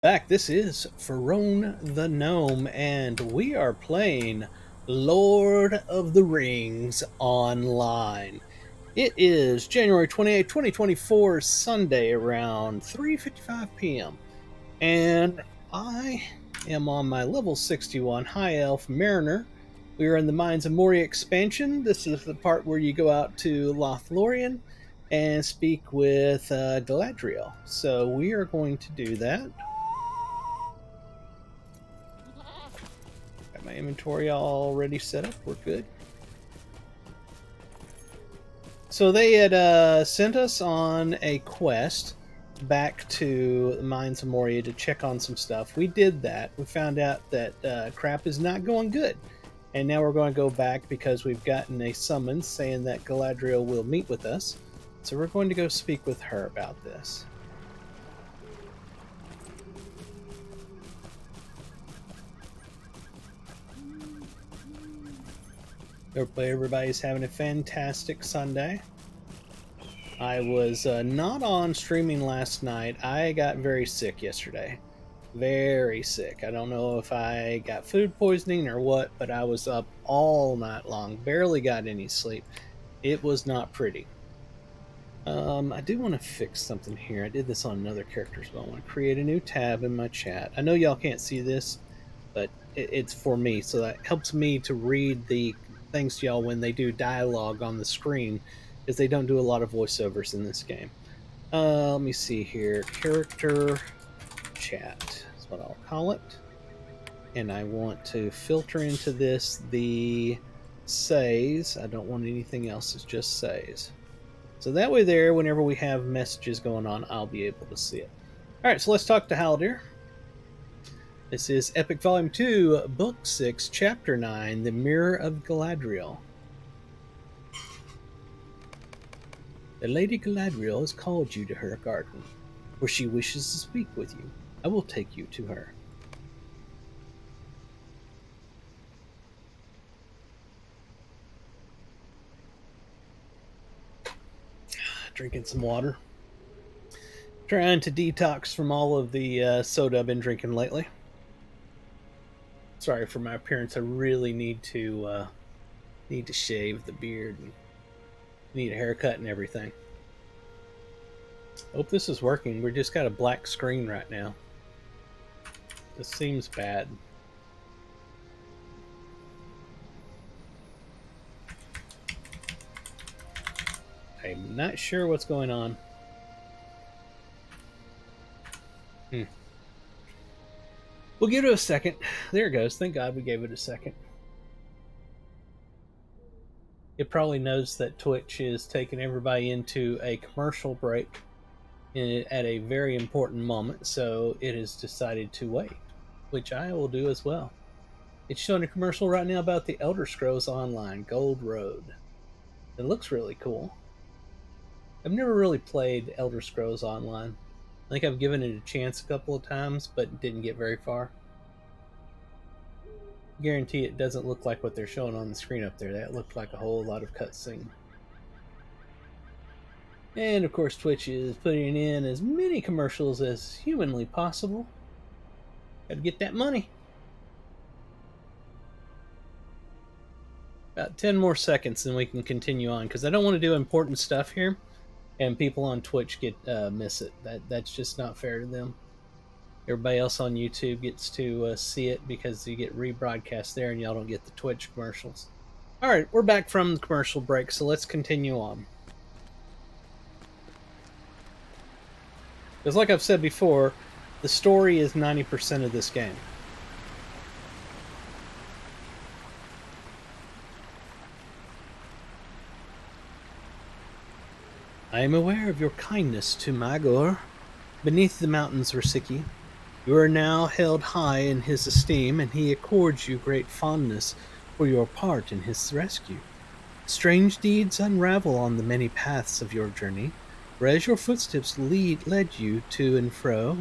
back. This is Farone the Gnome, and we are playing Lord of the Rings online. It is January 28th, 2024, Sunday around 3:55 p.m. And I am on my level 61 High Elf Mariner. We are in the Mines of Moria expansion. This is the part where you go out to Lothlorien and speak with Galadriel. So we are going to do that. Got my inventory already set up. We're good. So they had sent us on a quest back to the Mines of Moria to check on some stuff. We did that. We found out that crap is not going good. And now we're going to go back because we've gotten a summons saying that Galadriel will meet with us. So we're going to go speak with her about this. Hope everybody's having a fantastic Sunday. I was not on streaming last night. I got very sick yesterday. Very sick. I don't know if I got food poisoning or what, but I was up all night long. Barely got any sleep. It was not pretty. I do want to fix something here. I did this on another character, so I want to create a new tab in my chat. I know y'all can't see this, but it's for me, so that helps me to read the things to y'all when they do dialogue on the screen, because they don't do a lot of voiceovers in this game. Let me see here. Character chat is what I'll call it. And I want to filter into this the says. I don't want anything else. It's just says. So that way there, whenever we have messages going on, I'll be able to see it. All right, so let's talk to Haldir. This is Epic Volume 2, Book 6, Chapter 9, The Mirror of Galadriel. The Lady Galadriel has called you to her garden, where she wishes to speak with you. I will take you to her. Drinking some water. Trying to detox from all of the soda I've been drinking lately. Sorry for my appearance. I really need to shave the beard and need a haircut and everything. Hope this is working. We just got a black screen right now. This seems bad. I'm not sure what's going on. We'll give it a second. There it goes. Thank God we gave it a second. It probably knows that Twitch is taking everybody into a commercial break at a very important moment, so it has decided to wait, which I will do as well. It's showing a commercial right now about the Elder Scrolls Online Gold Road. It looks really cool. I've never really played Elder Scrolls Online. I think I've given it a chance a couple of times, but didn't get very far. Guarantee it doesn't look like what they're showing on the screen up there. That looked like a whole lot of cutscene. And of course, Twitch is putting in as many commercials as humanly possible. Gotta get that money. About 10 more seconds and we can continue on, because I don't want to do important stuff here and people on Twitch miss it. That's just not fair to them. Everybody else on YouTube gets to see it because you get rebroadcast there and y'all don't get the Twitch commercials. All right, we're back from the commercial break, so let's continue on. Because like I've said before, the story is 90% of this game. I am aware of your kindness to Magor. Beneath the mountains, Risiki, you are now held high in his esteem, and he accords you great fondness for your part in his rescue. Strange deeds unravel on the many paths of your journey, for as your footsteps lead you to and fro,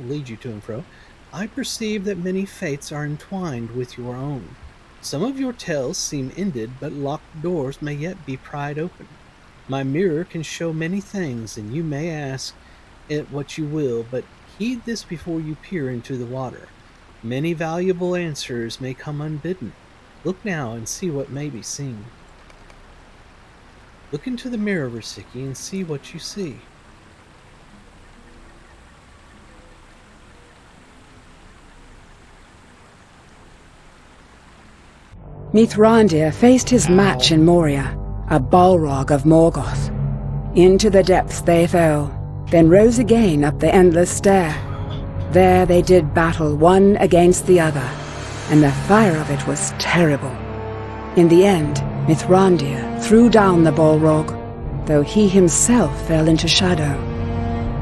I perceive that many fates are entwined with your own. Some of your tales seem ended, but locked doors may yet be pried open. My mirror can show many things, and you may ask it what you will, but Heed this before you peer into the water. Many valuable answers may come unbidden. Look now and see what may be seen. Look into the mirror, Risiki, and see what you see. Mithrandir faced his match Ow. in Moria, a Balrog of Morgoth. Into the depths they fell, then rose again up the endless stair. There they did battle one against the other, and the fire of it was terrible. In the end, Mithrandir threw down the Balrog, though he himself fell into shadow.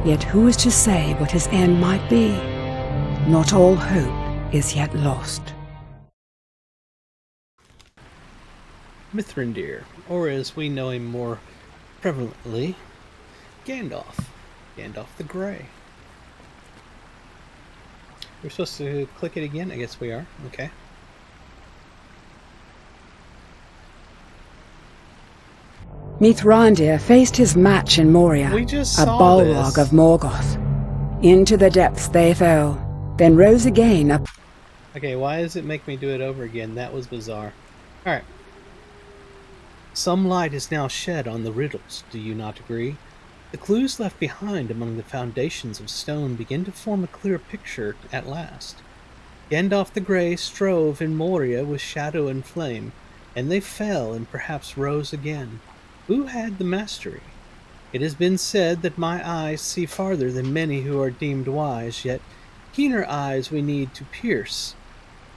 Yet who is to say what his end might be? Not all hope is yet lost. Mithrandir, or as we know him more prevalently, Gandalf. Gandalf the Grey. We're supposed to click it again? I guess we are. Okay. Mithrandir faced his match in Moria, We just a saw Balrog this. of Morgoth. Into the depths they fell, then rose again up. Okay, why does it make me do it over again? That was bizarre. Alright. Some light is now shed on the riddles, do you not agree? The clues left behind among the foundations of stone begin to form a clear picture at last. Gandalf the Grey strove in Moria with shadow and flame, and they fell and perhaps rose again. Who had the mastery? It has been said that my eyes see farther than many who are deemed wise, yet keener eyes we need to pierce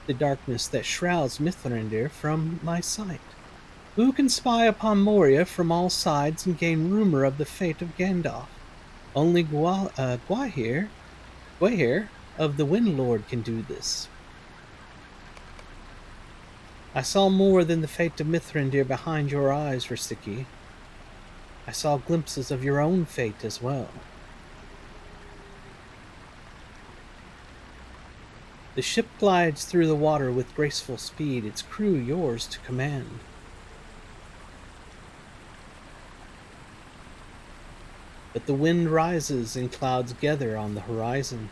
the darkness that shrouds Mithrandir from my sight. Who can spy upon Moria from all sides and gain rumor of the fate of Gandalf? Only Gwaihir of the Wind Lord can do this. I saw more than the fate of Mithrandir behind your eyes, Risiki. I saw glimpses of your own fate as well. The ship glides through the water with graceful speed, its crew yours to command. But the wind rises and clouds gather on the horizon.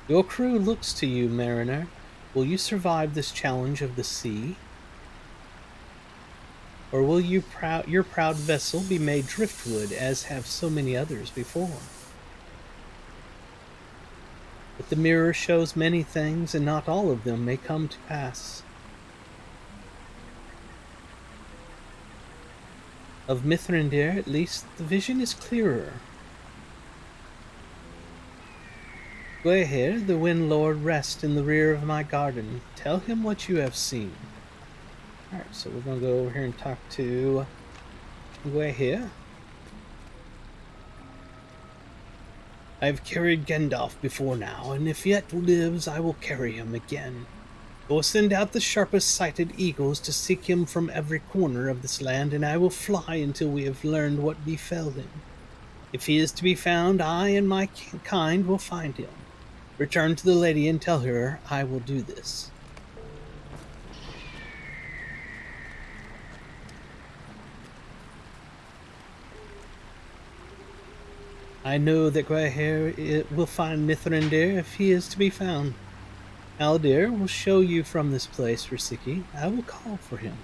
Your crew looks to you, mariner. Will you survive this challenge of the sea? Or will your proud vessel be made driftwood, as have so many others before? But the mirror shows many things, and not all of them may come to pass. Of Mithrandir, at least, the vision is clearer. Gwaihir, the Wind Lord, rests in the rear of my garden. Tell him what you have seen. Alright, so we're going to go over here and talk to Gwaihir. I have carried Gandalf before now, and if yet lives, I will carry him again. I will send out the sharpest-sighted eagles to seek him from every corner of this land, and I will fly until we have learned what befell him. If he is to be found, I and my kind will find him. Return to the lady and tell her I will do this. I know that Gwaihir will find Mithrandir if he is to be found. Aldir will show you from this place, Risiki. I will call for him.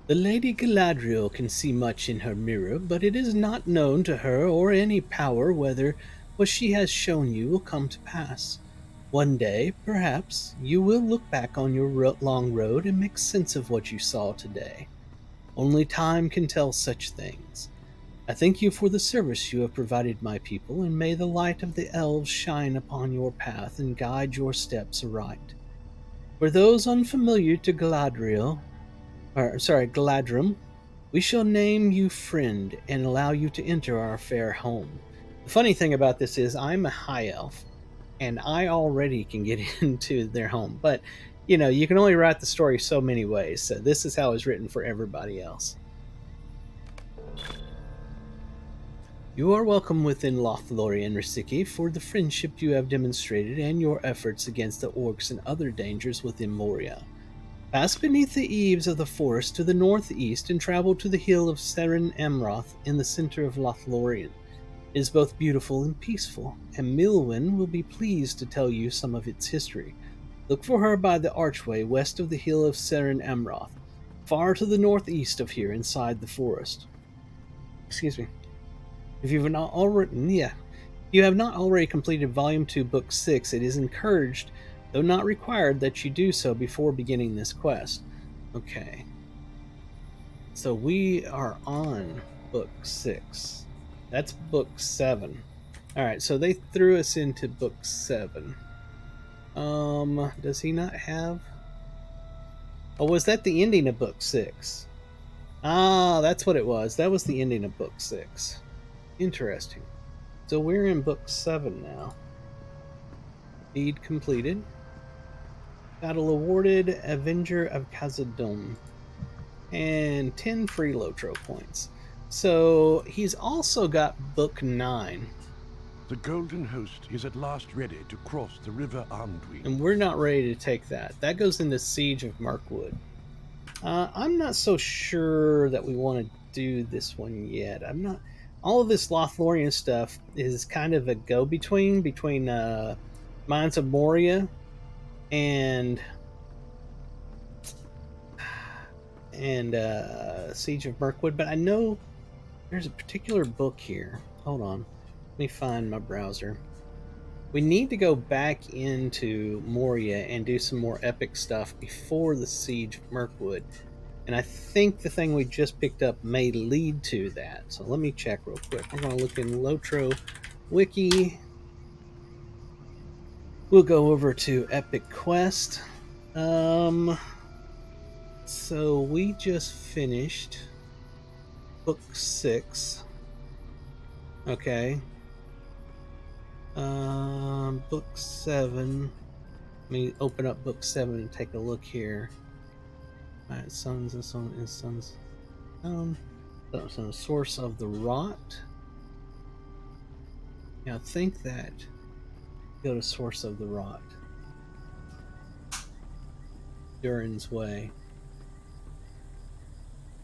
The Lady Galadriel can see much in her mirror, but it is not known to her or any power whether what she has shown you will come to pass. One day, perhaps, you will look back on your long road and make sense of what you saw today. Only time can tell such things. I thank you for the service you have provided my people, and may the light of the elves shine upon your path and guide your steps aright. For those unfamiliar to Galadrim, we shall name you friend and allow you to enter our fair home. The funny thing about this is I'm a high elf, and I already can get into their home. But, you can only write the story so many ways, so this is how it's written for everybody else. You are welcome within Lothlorien, Risiki, for the friendship you have demonstrated and your efforts against the orcs and other dangers within Moria. Pass beneath the eaves of the forest to the northeast and travel to the hill of Seren Amroth in the center of Lothlorien. It is both beautiful and peaceful, and Milwyn will be pleased to tell you some of its history. Look for her by the archway west of the hill of Seren Amroth, far to the northeast of here inside the forest. Excuse me. If you've not already, yeah, you have not already completed Volume 2, Book 6, it is encouraged, though not required, that you do so before beginning this quest. Okay. So we are on Book 6. That's Book 7. Alright, so they threw us into Book 7. Does he not have... Oh, was that the ending of Book 6? Ah, that's what it was. That was the ending of Book 6. Interesting. So we're in Book 7 now. Deed completed. Battle awarded, Avenger of Khazad-dûm. And 10 free Lotro points. So he's also got Book 9. The Golden Host is at last ready to cross the River Anduin. And we're not ready to take that. That goes into Siege of Mirkwood. I'm not so sure that we want to do this one yet. I'm not... All of this Lothlorien stuff is kind of a go-between between Mines of Moria and Siege of Mirkwood, but I know there's a particular book here. Hold on. Let me find my browser. We need to go back into Moria and do some more epic stuff before the Siege of Mirkwood. And I think the thing we just picked up may lead to that. So let me check real quick. We're going to look in Lotro Wiki. We'll go over to Epic Quest. So we just finished Book 6. Okay. Book 7. Let me open up Book 7 and take a look here. Alright, Sons and Sons. So Source of the Rot. Now I think that go to Source of the Rot. Durin's Way.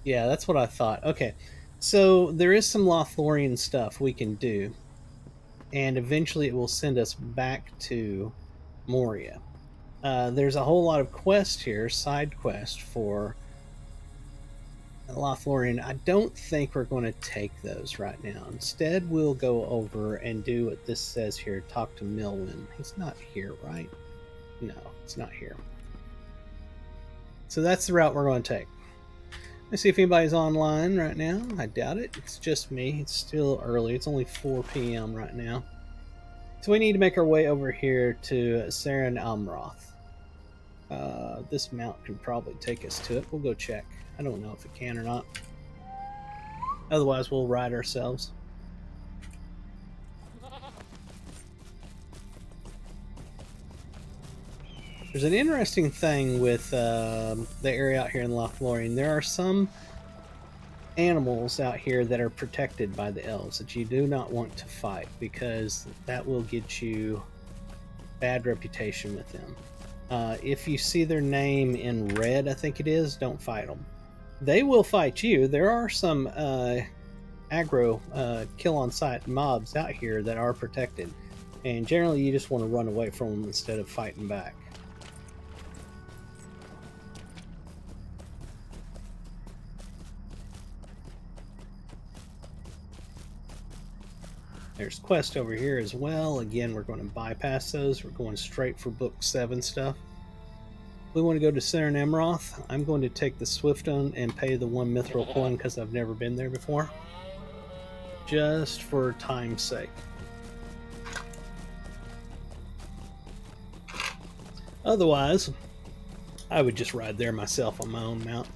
Yeah, that's what I thought. Okay. So there is some Lothlorien stuff we can do. And eventually it will send us back to Moria. There's a whole lot of quests here, side quests for Lothlorien. I don't think we're going to take those right now. Instead, we'll go over and do what this says here, talk to Milwyn. He's not here, right? No, it's not here. So that's the route we're going to take. Let's see if anybody's online right now. I doubt it. It's just me. It's still early. It's only 4 p.m. right now. So we need to make our way over here to Seren Amroth. This mount can probably take us to it. We'll go check. I don't know if it can or not. Otherwise, we'll ride ourselves. There's an interesting thing with the area out here in Lothlorien. There are some animals out here that are protected by the elves that you do not want to fight because that will get you bad reputation with them. If you see their name in red, I think it is, don't fight them. They will fight you. There are some aggro kill on sight mobs out here that are protected, and generally you just want to run away from them instead of fighting back. There's quest over here as well. Again, we're going to bypass those. We're going straight for Book 7 stuff. We want to go to Seren Amroth. I'm going to take the Swiftone and pay the 1 mithril coin because I've never been there before. Just for time's sake. Otherwise, I would just ride there myself on my own mount.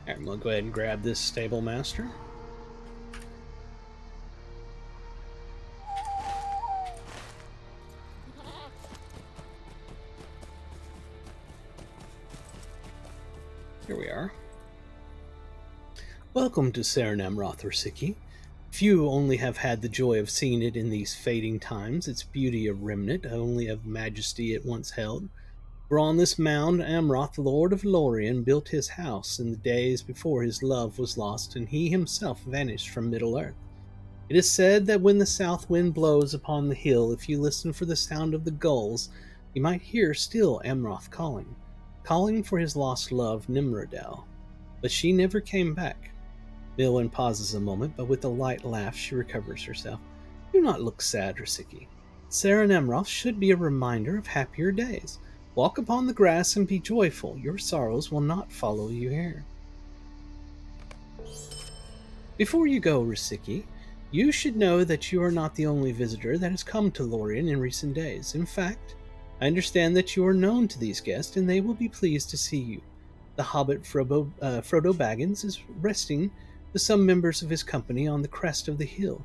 Alright, I'm going to go ahead and grab this Stable Master. Here we are. Welcome to Seren Amroth, Risiki. Few only have had the joy of seeing it in these fading times, its beauty a remnant only of majesty it once held. For on this mound Amroth, Lord of Lorien, built his house in the days before his love was lost and he himself vanished from Middle-earth. It is said that when the south wind blows upon the hill, if you listen for the sound of the gulls, you might hear still Amroth calling for his lost love Nimrodel. But she never came back. Milwyn pauses a moment, but with a light laugh she recovers herself. Do not look sad, Risiki. Seren Amroth should be a reminder of happier days. Walk upon the grass and be joyful. Your sorrows will not follow you here. Before you go, Risiki, you should know that you are not the only visitor that has come to Lorien in recent days. In fact, I understand that you are known to these guests, and they will be pleased to see you. The hobbit Frodo Baggins is resting with some members of his company on the crest of the hill.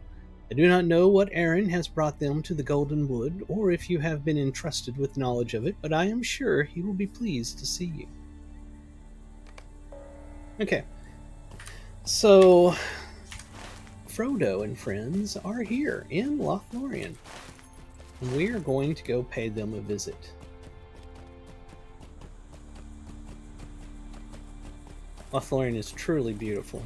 I do not know what errand has brought them to the Golden Wood, or if you have been entrusted with knowledge of it, but I am sure he will be pleased to see you. Okay. So, Frodo and friends are here in Lothlorien, and we are going to go pay them a visit. Lothlorien is truly beautiful.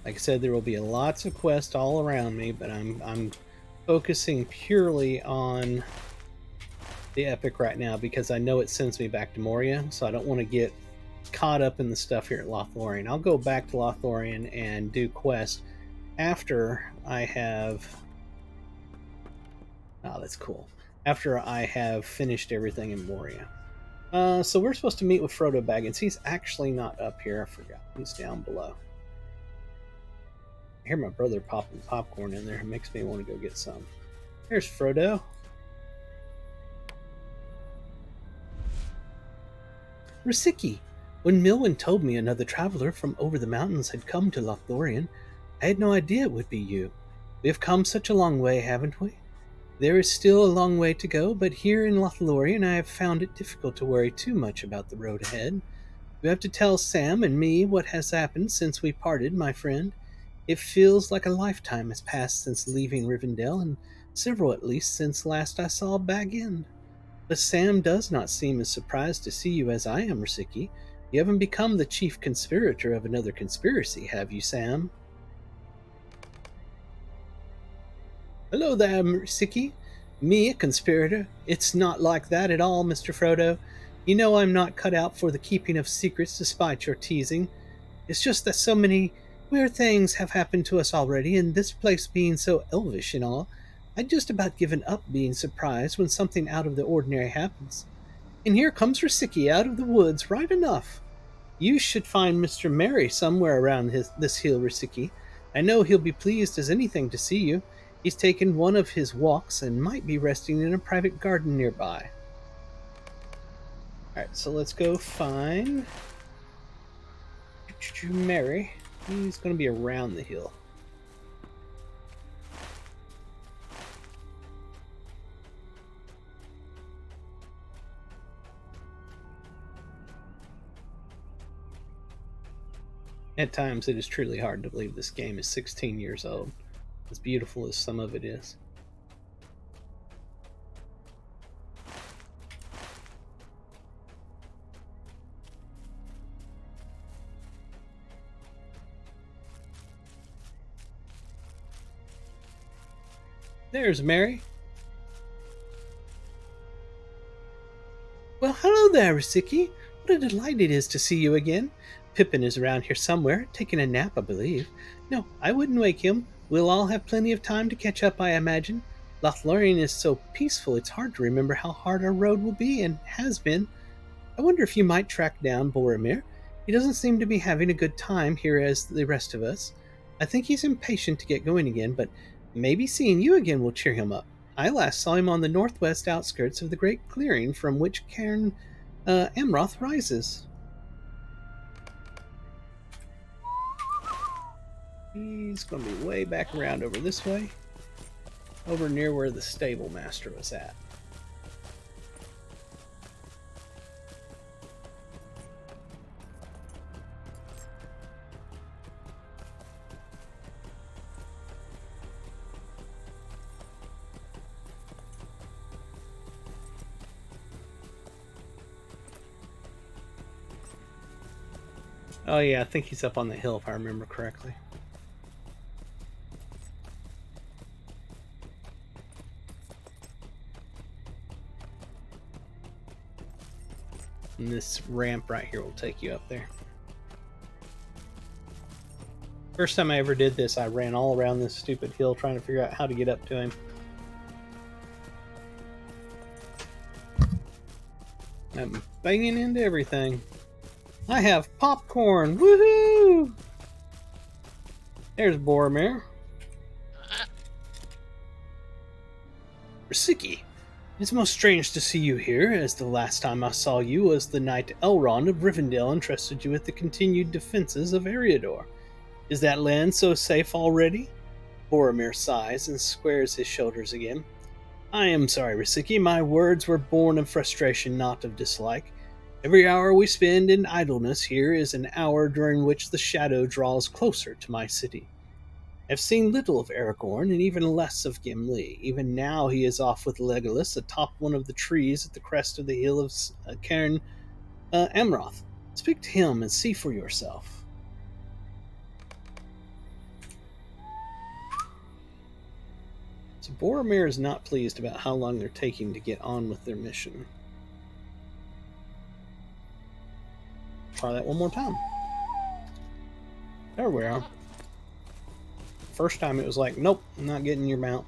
Like I said, there will be lots of quests all around me, but I'm focusing purely on the epic right now because I know it sends me back to Moria, so I don't want to get caught up in the stuff here at Lothlorien. I'll go back to Lothlorien and do quests after I have... Oh, that's cool. After I have finished everything in Moria. So we're supposed to meet with Frodo Baggins. He's actually not up here. I forgot. He's down below. I hear my brother popping popcorn in there. It makes me want to go get some. There's Frodo. Risiki, when Milwyn told me another traveler from over the mountains had come to Lothlorien, I had no idea it would be you. We have come such a long way, haven't we? There is still a long way to go, but here in Lothlorien I have found it difficult to worry too much about the road ahead. You have to tell Sam and me what has happened since we parted, my friend. It feels like a lifetime has passed since leaving Rivendell, and several at least since last I saw Bag End. But Sam does not seem as surprised to see you as I am, Risiki. You haven't become the chief conspirator of another conspiracy, have you, Sam? Hello there, Risiki. Me, a conspirator? It's not like that at all, Mr. Frodo. You know I'm not cut out for the keeping of secrets despite your teasing. It's just that so many weird things have happened to us already, and this place being so elvish and all, I'd just about given up being surprised when something out of the ordinary happens. And here comes Risiki out of the woods, right enough. You should find Mr. Merry somewhere around this hill, Risiki. I know he'll be pleased as anything to see you. He's taken one of his walks and might be resting in a private garden nearby. Alright, so let's go find Merry. He's going to be around the hill. At times it is truly hard to believe this game is 16 years old, as beautiful as some of it is. There's Mary. Well, hello there, Risiki. What a delight it is to see you again. Pippin is around here somewhere, taking a nap, I believe. No, I wouldn't wake him. We'll all have plenty of time to catch up, I imagine. Lothlorien is so peaceful it's hard to remember how hard our road will be, and has been. I wonder if you might track down Boromir. He doesn't seem to be having a good time here as the rest of us. I think he's impatient to get going again, but maybe seeing you again will cheer him up. I last saw him on the northwest outskirts of the great clearing from which Cairn Amroth rises. He's going to be way back around over this way, over near where the stable master was at. Oh yeah, I think he's up on the hill if I remember correctly. And this ramp right here will take you up there. First time I ever did this, I ran all around this stupid hill trying to figure out how to get up to him. I'm banging into everything. I have popcorn! Woohoo! There's Boromir. Risiki, it's most strange to see you here, as the last time I saw you was the night Elrond of Rivendell entrusted you with the continued defenses of Eriador. Is that land so safe already? Boromir sighs and squares his shoulders again. I am sorry, Risiki. My words were born of frustration, not of dislike. Every hour we spend in idleness here is an hour during which the shadow draws closer to my city. I've seen little of Aragorn and even less of Gimli. Even now he is off with Legolas atop one of the trees at the crest of the hill of Cairn Amroth. Speak to him and see for yourself. So Boromir is not pleased about how long they're taking to get on with their mission. Try that one more time. There we are. First time it was like, nope, I'm not getting your mount.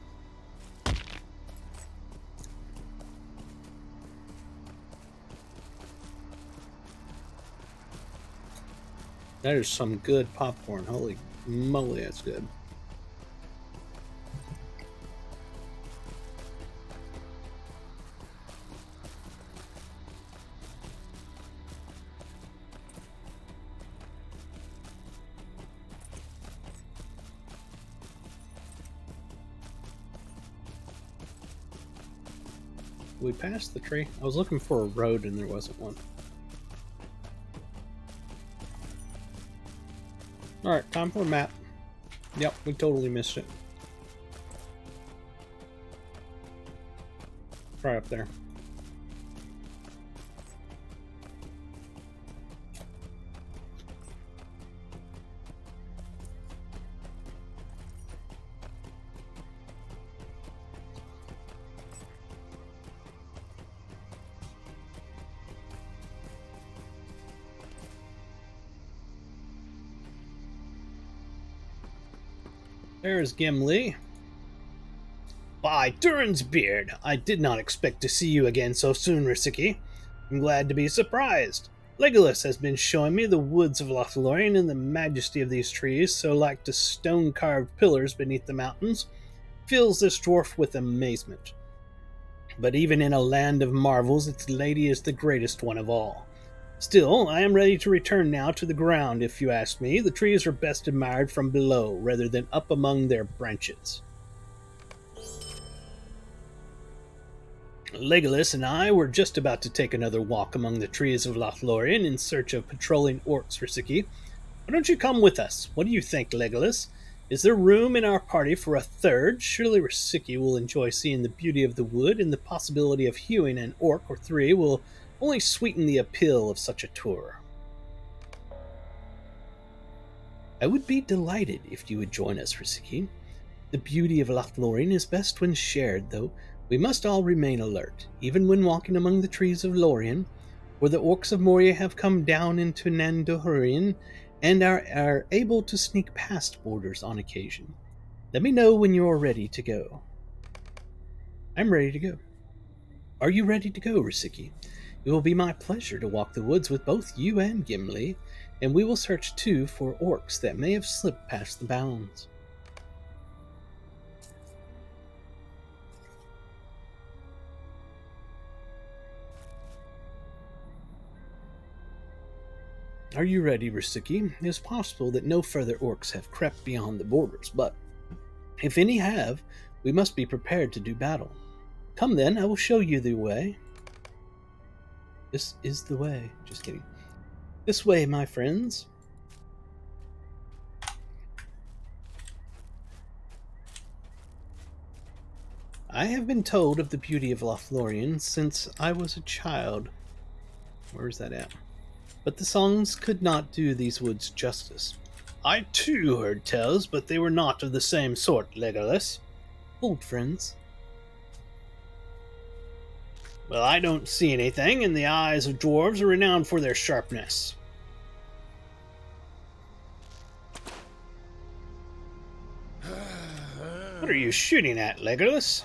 That is some good popcorn. Holy moly, that's good. We passed the tree. I was looking for a road and there wasn't one. Alright, time for a map. Yep, we totally missed it. Right up there. There's Gimli. By Durin's beard, I did not expect to see you again so soon, Risiki. I'm glad to be surprised. Legolas has been showing me the woods of Lothlorien and the majesty of these trees, so like to stone-carved pillars beneath the mountains, fills this dwarf with amazement. But even in a land of marvels, its lady is the greatest one of all. Still, I am ready to return now to the ground, if you ask me. The trees are best admired from below, rather than up among their branches. Legolas and I were just about to take another walk among the trees of Lothlorien in search of patrolling orcs, Risiki. Why don't you come with us? What do you think, Legolas? Is there room in our party for a third? Surely Risiki will enjoy seeing the beauty of the wood, and the possibility of hewing an orc or three will only sweeten the appeal of such a tour. I would be delighted if you would join us, Risiki. The beauty of Lothlorien is best when shared, though we must all remain alert, even when walking among the trees of Lorien, where the orcs of Moria have come down into Nandorhurien and are able to sneak past borders on occasion. Let me know when you're ready to go. I'm ready to go. Are you ready to go, Risiki? It will be my pleasure to walk the woods with both you and Gimli, and we will search too for orcs that may have slipped past the bounds. Are you ready, Risiki? It is possible that no further orcs have crept beyond the borders, but if any have, we must be prepared to do battle. Come then, I will show you the way. This is the way. Just kidding. This way, my friends. I have been told of the beauty of Lothlorien since I was a child. Where's that at? but the songs could not do these woods justice. I too heard tales, but they were not of the same sort, Legolas. Old friends. Well, I don't see anything, and the eyes of dwarves are renowned for their sharpness. What are you shooting at, Legolas?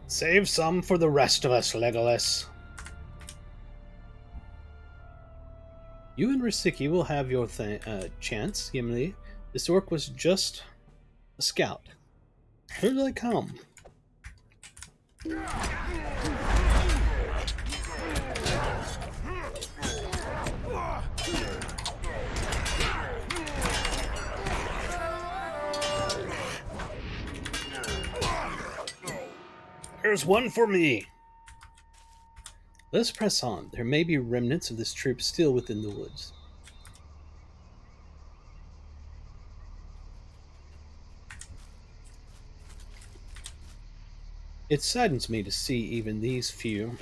Save some for the rest of us, Legolas. You and Risiki will have your chance, Gimli. This orc was just a scout. Here they come. There's one for me. Let us press on. There may be remnants of this troop still within the woods. It saddens me to see even these few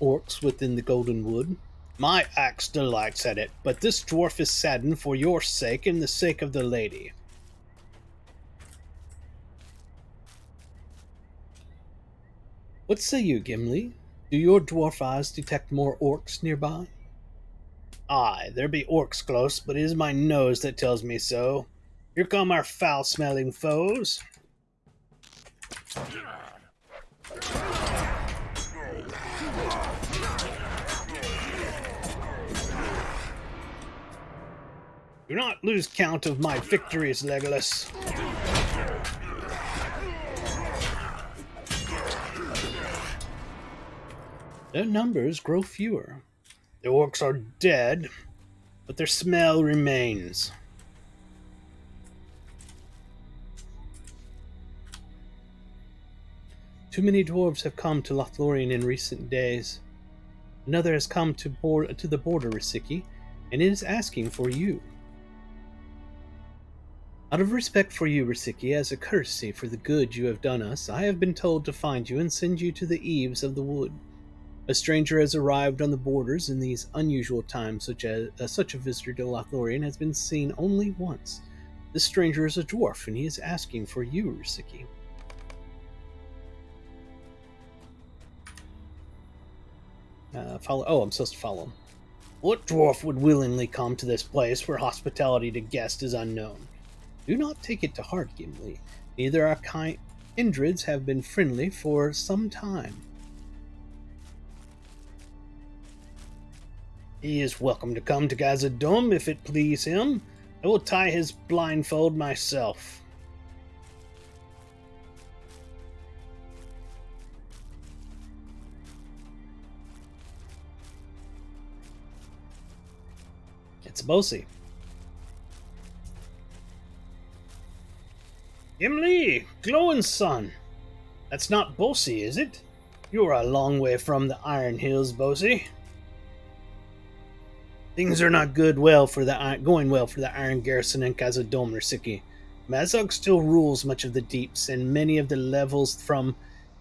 orcs within the Golden Wood. My axe delights at it, but this dwarf is saddened for your sake and the sake of the lady. What say you, Gimli? Do your dwarf eyes detect more orcs nearby? Aye, there be orcs close, but it is my nose that tells me so. Here come our foul-smelling foes. Do not lose count of my victories, Legolas. Their numbers grow fewer. The orcs are dead, but their smell remains. Too many dwarves have come to Lothlorien in recent days. Another has come to the border, Risiki, and it is asking for you. Out of respect for you, Risiki, as a courtesy for the good you have done us, I have been told to find you and send you to the eaves of the wood. A stranger has arrived on the borders in these unusual times, such a visitor to Lothlorien has been seen only once. This stranger is a dwarf, and he is asking for you, Risiki. Follow. Oh, I'm supposed to follow him. What dwarf would willingly come to this place where hospitality to guests is unknown? Do not take it to heart, Gimli. Neither our kindreds have been friendly for some time. He is welcome to come to Khazad-dûm if it please him. I will tie his blindfold myself. It's Bosi. Gimli, glowing son. That's not Bosi, is it? You're a long way from the Iron Hills, Bosi. Things are not going well for the Iron Garrison in Khazad-dûm, Risiki. Mazog still rules much of the deeps and many of the levels from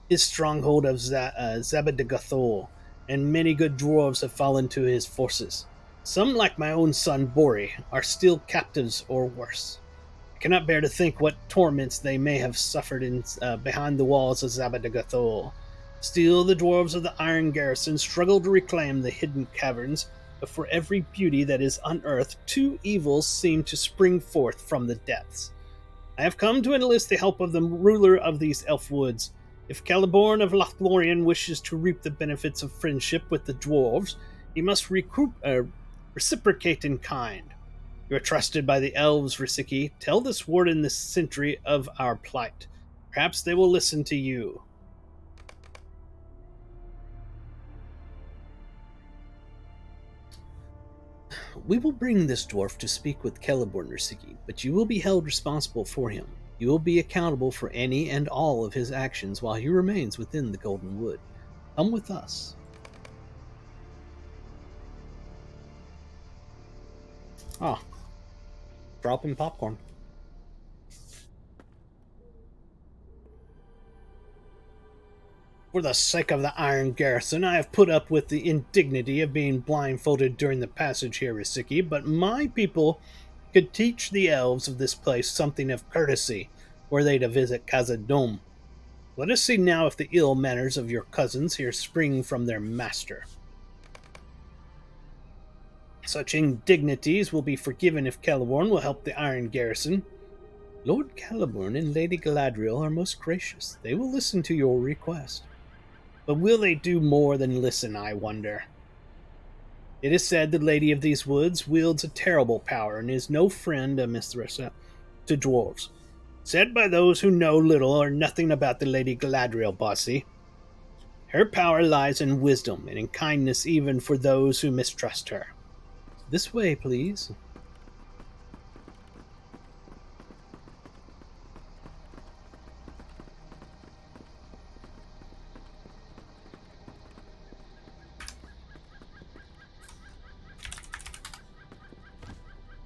his stronghold of Zabad-Gathol, and many good dwarves have fallen to his forces. Some, like my own son Bori, are still captives or worse. I cannot bear to think what torments they may have suffered behind the walls of Zabad-Gathol. Still, the dwarves of the Iron Garrison struggle to reclaim the hidden caverns, but for every beauty that is unearthed, two evils seem to spring forth from the depths. I have come to enlist the help of the ruler of these elf woods. If Celeborn of Lothlorien wishes to reap the benefits of friendship with the dwarves, he must reciprocate in kind. You are trusted by the elves, Risiki. Tell this warden this sentry of our plight. Perhaps they will listen to you. We will bring this dwarf to speak with Celeborn, Risiki, but you will be held responsible for him. You will be accountable for any and all of his actions while he remains within the Golden Wood. Come with us. Ah, dropping popcorn. For the sake of the Iron Garrison, I have put up with the indignity of being blindfolded during the passage here, Risiki, but my people could teach the elves of this place something of courtesy were they to visit Khazad-dûm. Let us see now if the ill manners of your cousins here spring from their master. Such indignities will be forgiven if Celeborn will help the Iron Garrison. Lord Celeborn and Lady Galadriel are most gracious. They will listen to your request. But will they do more than listen, I wonder? It is said the Lady of these Woods wields a terrible power and is no friend or mistress to dwarves. Said by those who know little or nothing about the Lady Galadriel, bossy. Her power lies in wisdom and in kindness even for those who mistrust her. This way, please.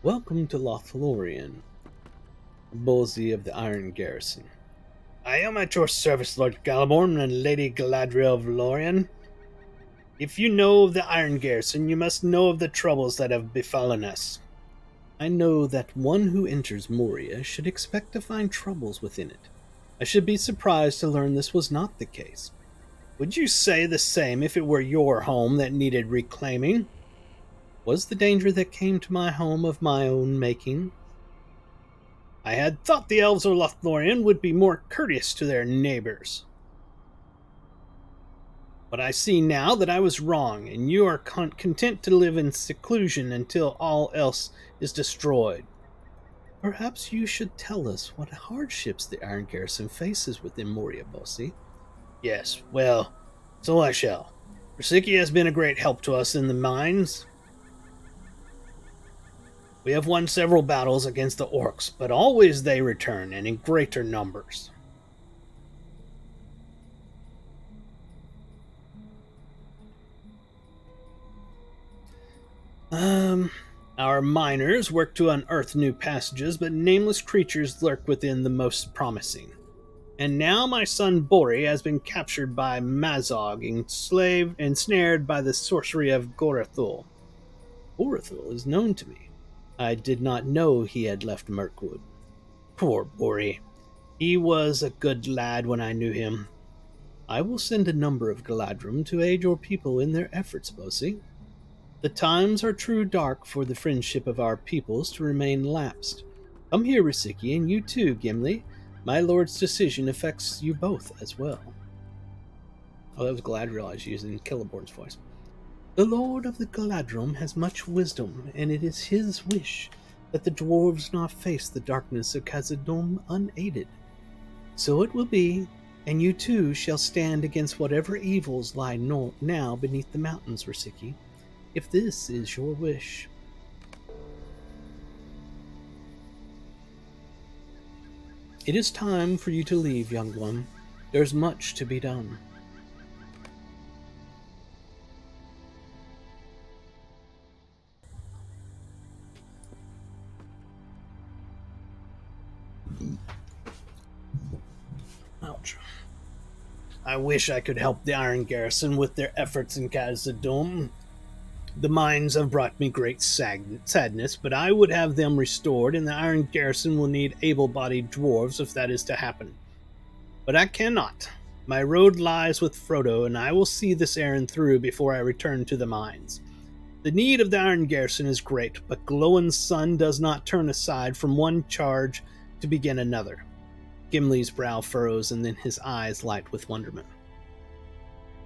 Welcome to Lothlorien, Bolsey of the Iron Garrison. I am at your service, Lord Celeborn and Lady Galadriel of Lorien. If you know of the Iron Garrison, you must know of the troubles that have befallen us. I know that one who enters Moria should expect to find troubles within it. I should be surprised to learn this was not the case. Would you say the same if it were your home that needed reclaiming? Was the danger that came to my home of my own making? I had thought the elves of Lothlorien would be more courteous to their neighbors. But I see now that I was wrong, and you are content to live in seclusion until all else is destroyed. Perhaps you should tell us what hardships the Iron Garrison faces within Moria, Bossy. Yes, well, so I shall. Risiki has been a great help to us in the mines. We have won several battles against the orcs, but always they return, and in greater numbers. Our miners work to unearth new passages, but nameless creatures lurk within the most promising. And now my son Bori has been captured by Mazog, ensnared by the sorcery of Gorathul. Gorathul is known to me. I did not know he had left Mirkwood. Poor Bori. He was a good lad when I knew him. I will send a number of Galadrim to aid your people in their efforts, Bosi. The times are true dark for the friendship of our peoples to remain lapsed. Come here, Risiki, and you too, Gimli. My lord's decision affects you both as well. Oh, that was Galadriel I was using Celeborn's voice. The Lord of the Galadrim has much wisdom, and it is his wish that the dwarves not face the darkness of Khazad-dûm unaided. So it will be, and you too shall stand against whatever evils lie now beneath the mountains, Risiki, if this is your wish. It is time for you to leave, young one. There's much to be done. Ouch. I wish I could help the Iron Garrison with their efforts in Khazad-dûm. The mines have brought me great sadness, but I would have them restored, and the Iron Garrison will need able-bodied dwarves if that is to happen. But I cannot. My road lies with Frodo, and I will see this errand through before I return to the mines. The need of the Iron Garrison is great, but Glowin's son does not turn aside from one charge to begin another. Gimli's brow furrows, and then his eyes light with wonderment.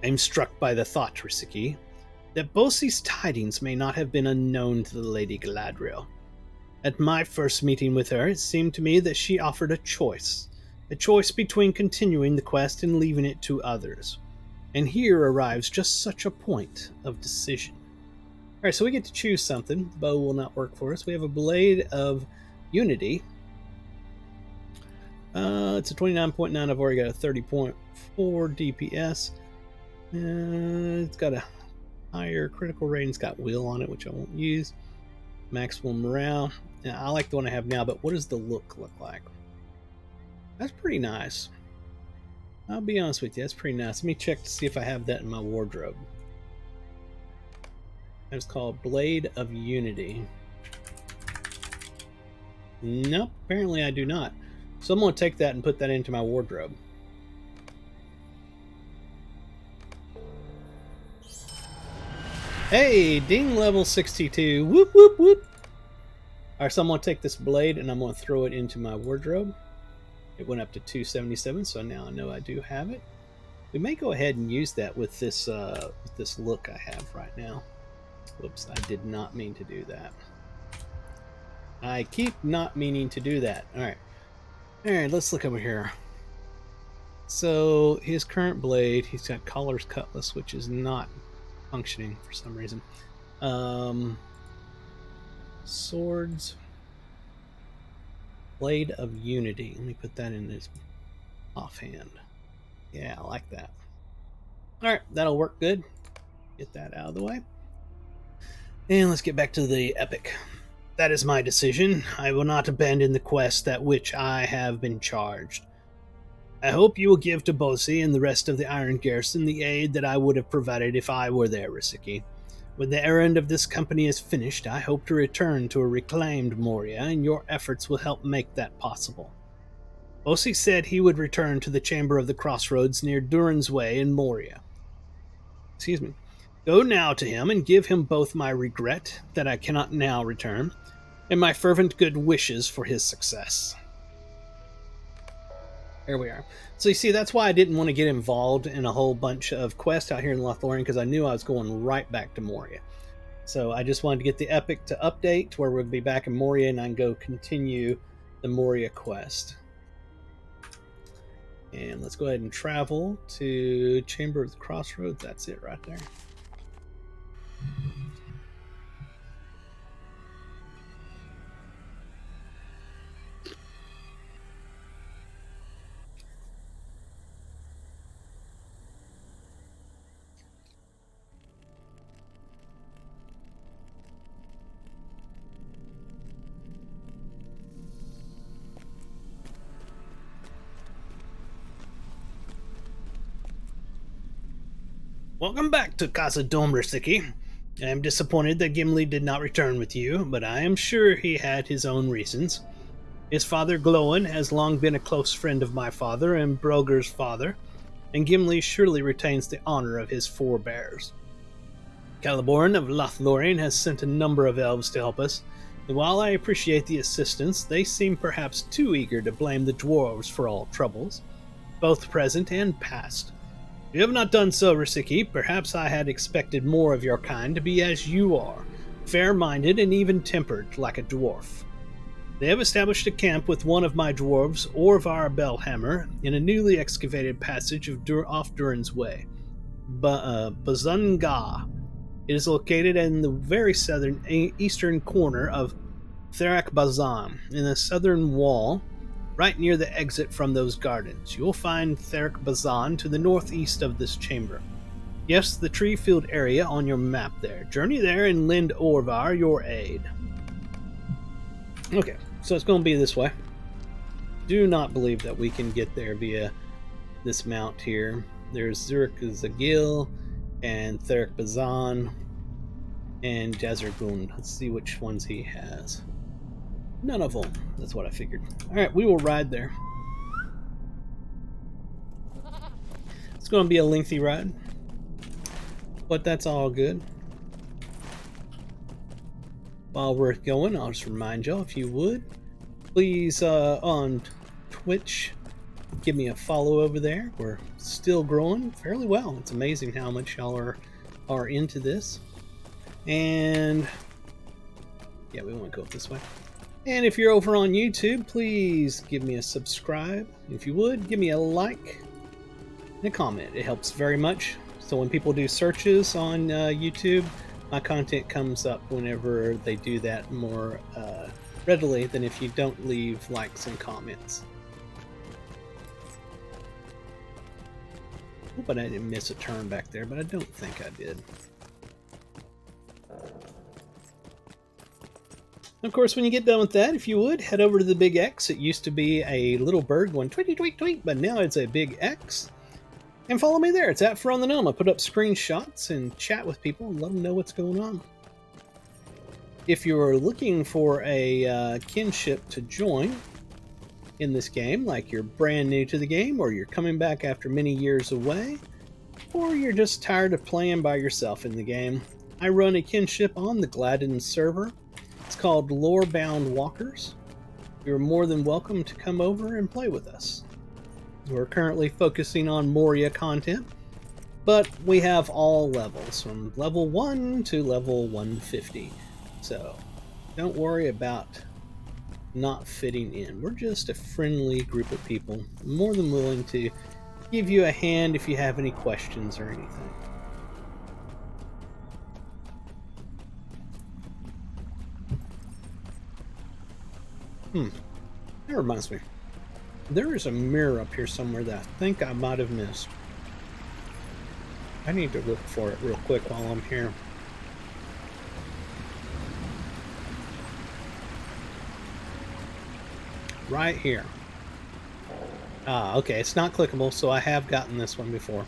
I am struck by the thought, Risiki, that Bosie's tidings may not have been unknown to the Lady Galadriel. At my first meeting with her, it seemed to me that she offered a choice between continuing the quest and leaving it to others. And here arrives just such a point of decision. Alright, so we get to choose something. The bow will not work for us. We have a Blade of Unity. It's a 29.9. I've already got a 30.4 DPS. It's got a higher critical rating. It's got wheel on it, which I won't use. Maximum morale. Yeah, I like the one I have now, but what does the look like? That's pretty nice. I'll be honest with you, that's pretty nice. Let me check to see if I have that in my wardrobe. It's called Blade of Unity. Nope, apparently I do not. So I'm going to take that and put that into my wardrobe. Hey, ding level 62. Whoop, whoop, whoop. Alright, so I'm going to take this blade and I'm going to throw it into my wardrobe. It went up to 277, so now I know I do have it. We may go ahead and use that with this look I have right now. Whoops, I did not mean to do that. I keep not meaning to do that. Alright, let's look over here. So, his current blade, he's got Collar's Cutlass, which is not functioning for some reason. Swords. Blade of Unity. Let me put that in his offhand. Yeah, I like that. Alright, that'll work good. Get that out of the way. And let's get back to the epic. That is my decision. I will not abandon the quest that which I have been charged. I hope you will give to Bosi and the rest of the Iron Garrison the aid that I would have provided if I were there, Risiki. When the errand of this company is finished, I hope to return to a reclaimed Moria, and your efforts will help make that possible. Bosi said he would return to the Chamber of the Crossroads near Durin's Way in Moria. Excuse me. Go now to him and give him both my regret that I cannot now return, and my fervent good wishes for his success. There we are. So you see, that's why I didn't want to get involved in a whole bunch of quests out here in Lothlorien, because I knew I was going right back to Moria. So I just wanted to get the epic to update to where we'll be back in Moria, and I can go continue the Moria quest. And let's go ahead and travel to Chamber of the Crossroads. That's it right there. Welcome back to Casa Dom, Risiki. I am disappointed that Gimli did not return with you, but I am sure he had his own reasons. His father, Glóin, has long been a close friend of my father and Broger's father, and Gimli surely retains the honor of his forebears. Celeborn of Lothlorien has sent a number of elves to help us, and while I appreciate the assistance, they seem perhaps too eager to blame the dwarves for all troubles, both present and past. You have not done so, Risiki. Perhaps I had expected more of your kind to be as you are, fair-minded and even-tempered, like a dwarf. They have established a camp with one of my dwarves, Orvar Bellhammer, in a newly excavated passage off Durin's Way, Bazunga. It is located in the very eastern corner of Therak Bazan, in the southern wall, right near the exit from those gardens. You will find Therak Bazan to the northeast of this chamber. Yes, the tree-filled area on your map there. Journey there and lend Orvar your aid. Okay, so it's going to be this way. Do not believe that we can get there via this mount here. There's Zurich Zagil and Therak Bazan and Jazergund. Let's see which ones he has. None of them. That's what I figured. Alright, we will ride there. It's going to be a lengthy ride, but that's all good. While we're going, I'll just remind y'all, if you would, please, on Twitch, give me a follow over there. We're still growing fairly well. It's amazing how much y'all are into this. And yeah, we won't go this way. And if you're over on YouTube, please give me a subscribe. If you would, give me a like and a comment. It helps very much. So when people do searches on YouTube, my content comes up whenever they do that more readily than if you don't leave likes and comments. Hope I didn't miss a turn back there, but I don't think I did. Of course, when you get done with that, if you would, head over to the big X. It used to be a little bird going tweet, tweet, tweet, but now it's a big X. And follow me there. It's at For on the Gnome. I put up screenshots and chat with people and let them know what's going on. If you're looking for a kinship to join in this game, like you're brand new to the game, or you're coming back after many years away, or you're just tired of playing by yourself in the game, I run a kinship on the Gladden server. It's called Lorebound Walkers. You're more than welcome to come over and play with us. We're currently focusing on Moria content, but we have all levels, from level 1 to level 150. So don't worry about not fitting in. We're just a friendly group of people, more than willing to give you a hand if you have any questions or anything. That reminds me. There is a mirror up here somewhere that I think I might have missed. I need to look for it real quick while I'm here. Right here. Ah, okay, it's not clickable, so I have gotten this one before.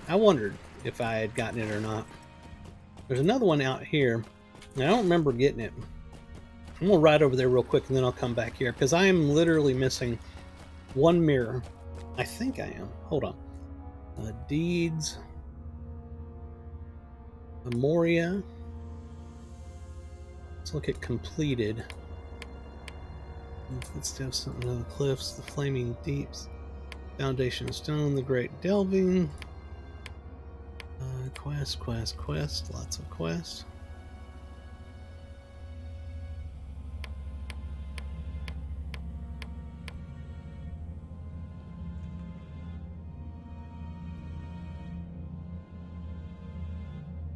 I wondered if I had gotten it or not. There's another one out here, and I don't remember getting it. I'm gonna ride over there real quick and then I'll come back here, because I am literally missing one mirror. I think I am. Hold on. Deeds. Memoria. Let's look at completed. Footsteps on the cliffs, the flaming deeps, foundation stone, the great delving. Quest, lots of quests.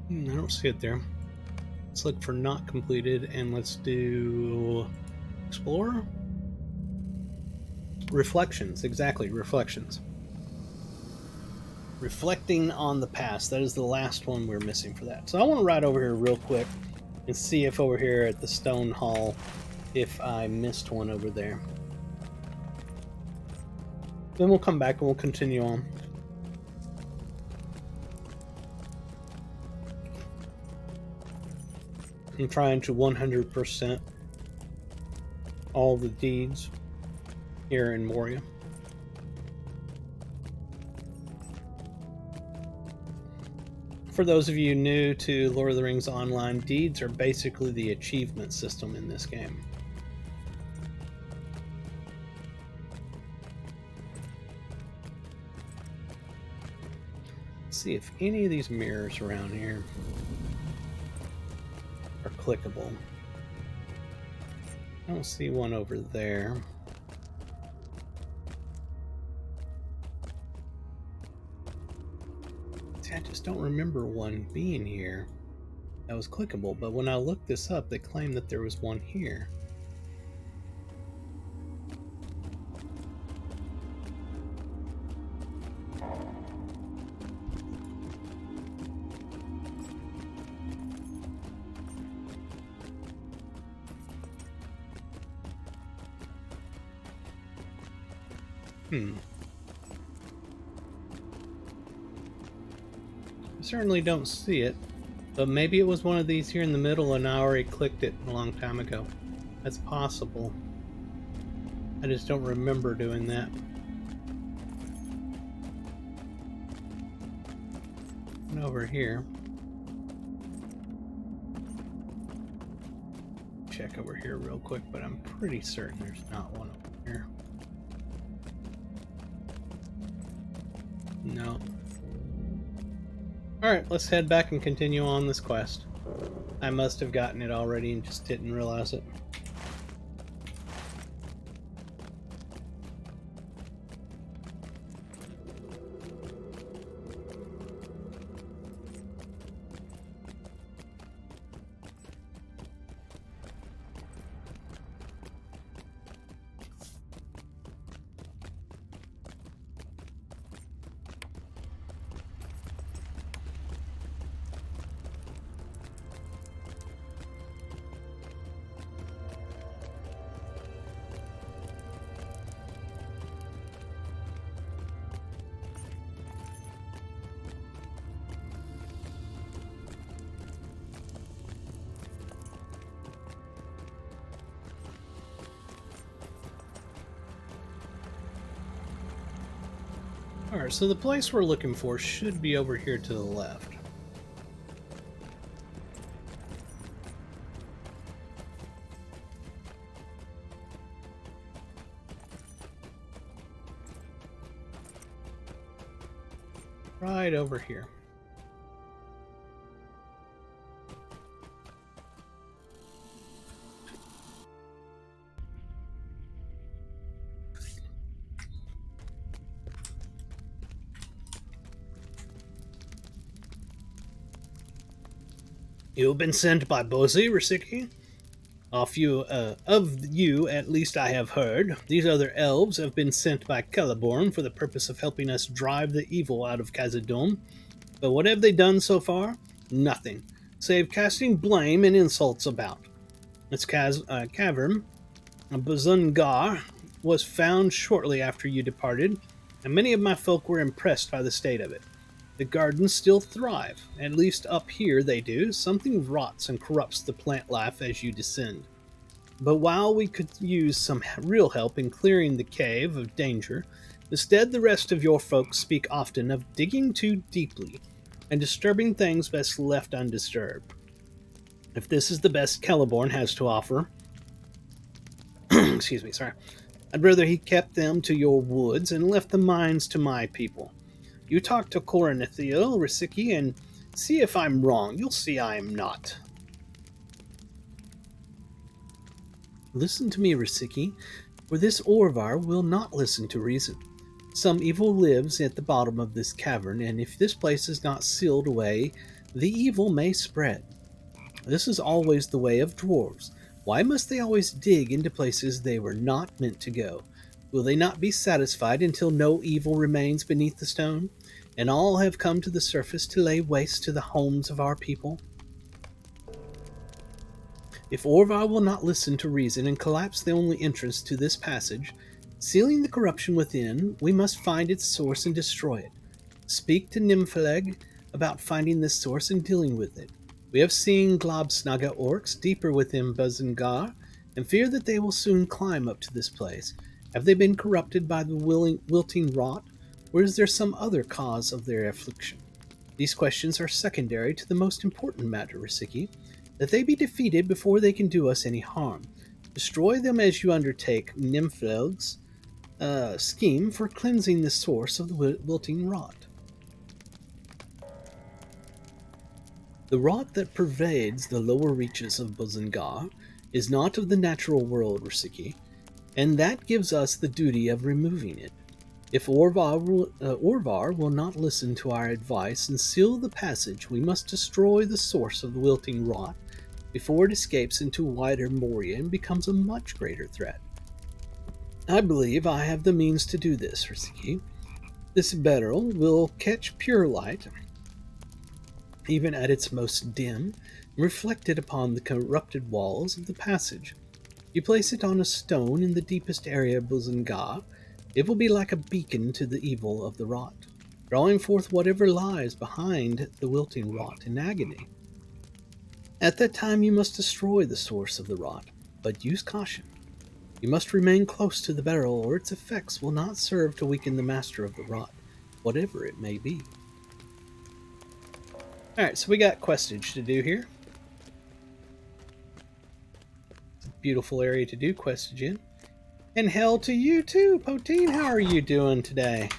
I don't see it there. Let's look for not completed and let's do explore. Reflections, exactly, reflections. Reflecting on the past. That is the last one we're missing for that. So I want to ride over here real quick and see if over here at the Stone Hall, if I missed one over there. Then we'll come back and we'll continue on. I'm trying to 100% all the deeds here in Moria. For those of you new to Lord of the Rings Online, deeds are basically the achievement system in this game. Let's see if any of these mirrors around here are clickable. I don't see one over there. See, I just don't remember one being here that was clickable, but when I looked this up, they claimed that there was one here. I certainly don't see it, but maybe it was one of these here in the middle and I already clicked it a long time ago. That's possible. I just don't remember doing that. And over here. Check over here real quick, but I'm pretty certain there's not one over here. No. Alright, let's head back and continue on this quest. I must have gotten it already and just didn't realize it. Alright, so the place we're looking for should be over here to the left. Right over here. You've been sent by Bozy, Risiki? Of you, at least I have heard. These other elves have been sent by Celeborn for the purpose of helping us drive the evil out of Khazad-dûm. But what have they done so far? Nothing, save casting blame and insults about. This cavern, Buzungar, was found shortly after you departed, and many of my folk were impressed by the state of it. The gardens still thrive, at least up here they do. Something rots and corrupts the plant life as you descend. But while we could use some real help in clearing the cave of danger, instead the rest of your folks speak often of digging too deeply and disturbing things best left undisturbed. If this is the best Celeborn has to offer, excuse me, sorry, I'd rather he kept them to your woods and left the mines to my people. You talk to Coronithiel, Risiki, and see if I'm wrong. You'll see I am not. Listen to me, Risiki, for this Orvar will not listen to reason. Some evil lives at the bottom of this cavern, and if this place is not sealed away, the evil may spread. This is always the way of dwarves. Why must they always dig into places they were not meant to go? Will they not be satisfied until no evil remains beneath the stone, and all have come to the surface to lay waste to the homes of our people? If Orvar will not listen to reason and collapse the only entrance to this passage, sealing the corruption within, we must find its source and destroy it. Speak to Nymphaleg about finding this source and dealing with it. We have seen Globsnaga orcs deeper within Buzungar, and fear that they will soon climb up to this place. Have they been corrupted by the wilting rot, or is there some other cause of their affliction? These questions are secondary to the most important matter, Risiki, that they be defeated before they can do us any harm. Destroy them as you undertake Nymphaleg's scheme for cleansing the source of the wilting rot. The rot that pervades the lower reaches of Buzungar is not of the natural world, Risiki, and that gives us the duty of removing it. If Orvar will not listen to our advice and seal the passage, we must destroy the source of the wilting rot before it escapes into wider Moria and becomes a much greater threat. I believe I have the means to do this, Risiki. This beryl will catch pure light, even at its most dim, reflected upon the corrupted walls of the passage. You place it on a stone in the deepest area of Buzungar, it will be like a beacon to the evil of the rot, drawing forth whatever lies behind the wilting rot in agony. At that time you must destroy the source of the rot, but use caution. You must remain close to the beryl, or its effects will not serve to weaken the master of the rot, whatever it may be. Alright, so we got questage to do here. It's a beautiful area to do questage in. And hell to you too, Poteen. How are you doing today?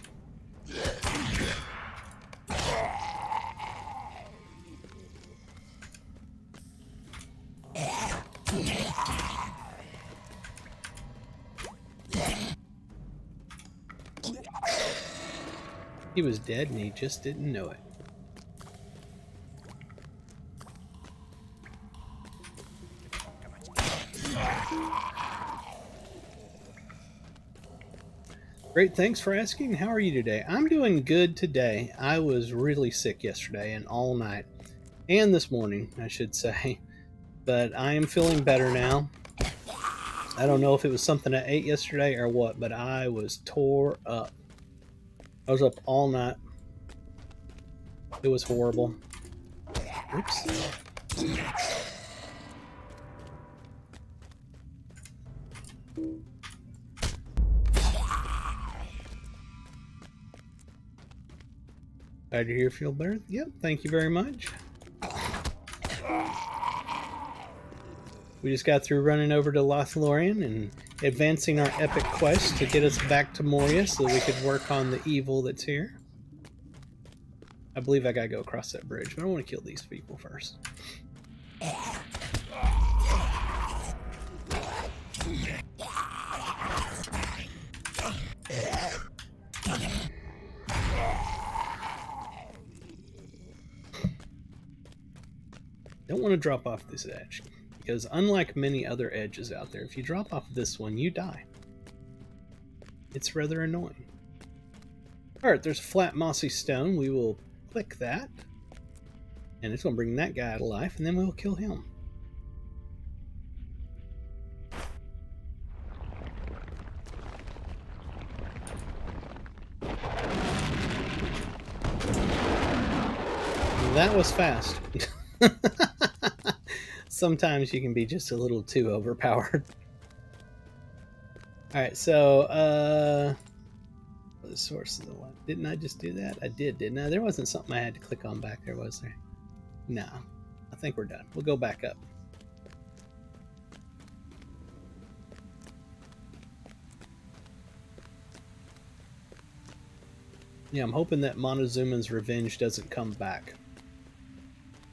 He was dead and he just didn't know it. Great, thanks for asking. How are you today? I'm doing good today. I was really sick yesterday and all night. And this morning, I should say. But I am feeling better now. I don't know if it was something I ate yesterday or what, but I was tore up. I was up all night. It was horrible. Oops. Glad to hear you feel better. Yep, thank you very much. We just got through running over to Lothlorien and advancing our epic quest to get us back to Moria so we could work on the evil that's here. I believe I gotta go across that bridge, but I want to kill these people first. Don't want to drop off this edge, because unlike many other edges out there, if you drop off this one, you die. It's rather annoying. Alright, there's a flat mossy stone. We will click that, and it's going to bring that guy to life, and then we'll kill him. That was fast. Sometimes you can be just a little too overpowered. Alright, so, the source of the one. Didn't I just do that? I did, didn't I? There wasn't something I had to click on back there, was there? No. I think we're done. We'll go back up. Yeah, I'm hoping that Montezuma's revenge doesn't come back,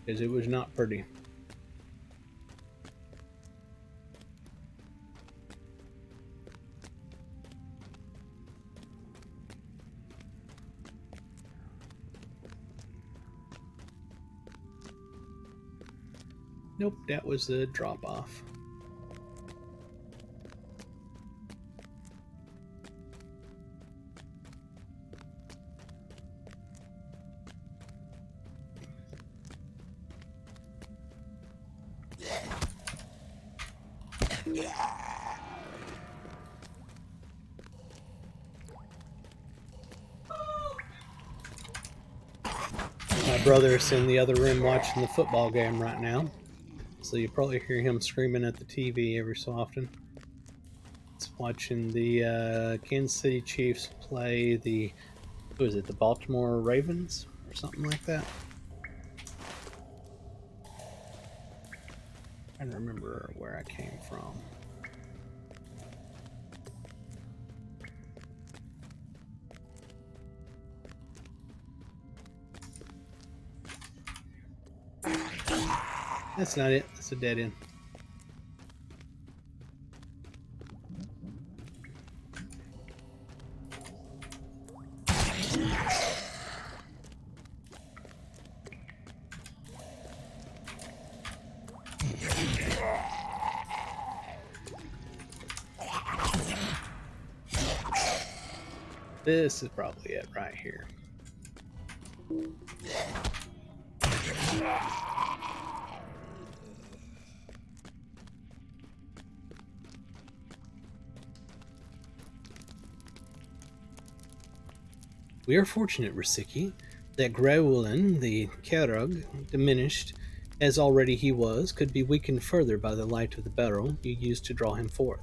because it was not pretty. Nope, that was the drop off. My brother's in the other room watching the football game right now, so you probably hear him screaming at the TV every so often. It's watching the Kansas City Chiefs play the, who is it, the Baltimore Ravens or something like that. I don't remember where I came from. That's not it. That's a dead end. This is probably it right here. We are fortunate, Risiki, that Grewelin, the Kerug, diminished as already he was, could be weakened further by the light of the barrel you used to draw him forth.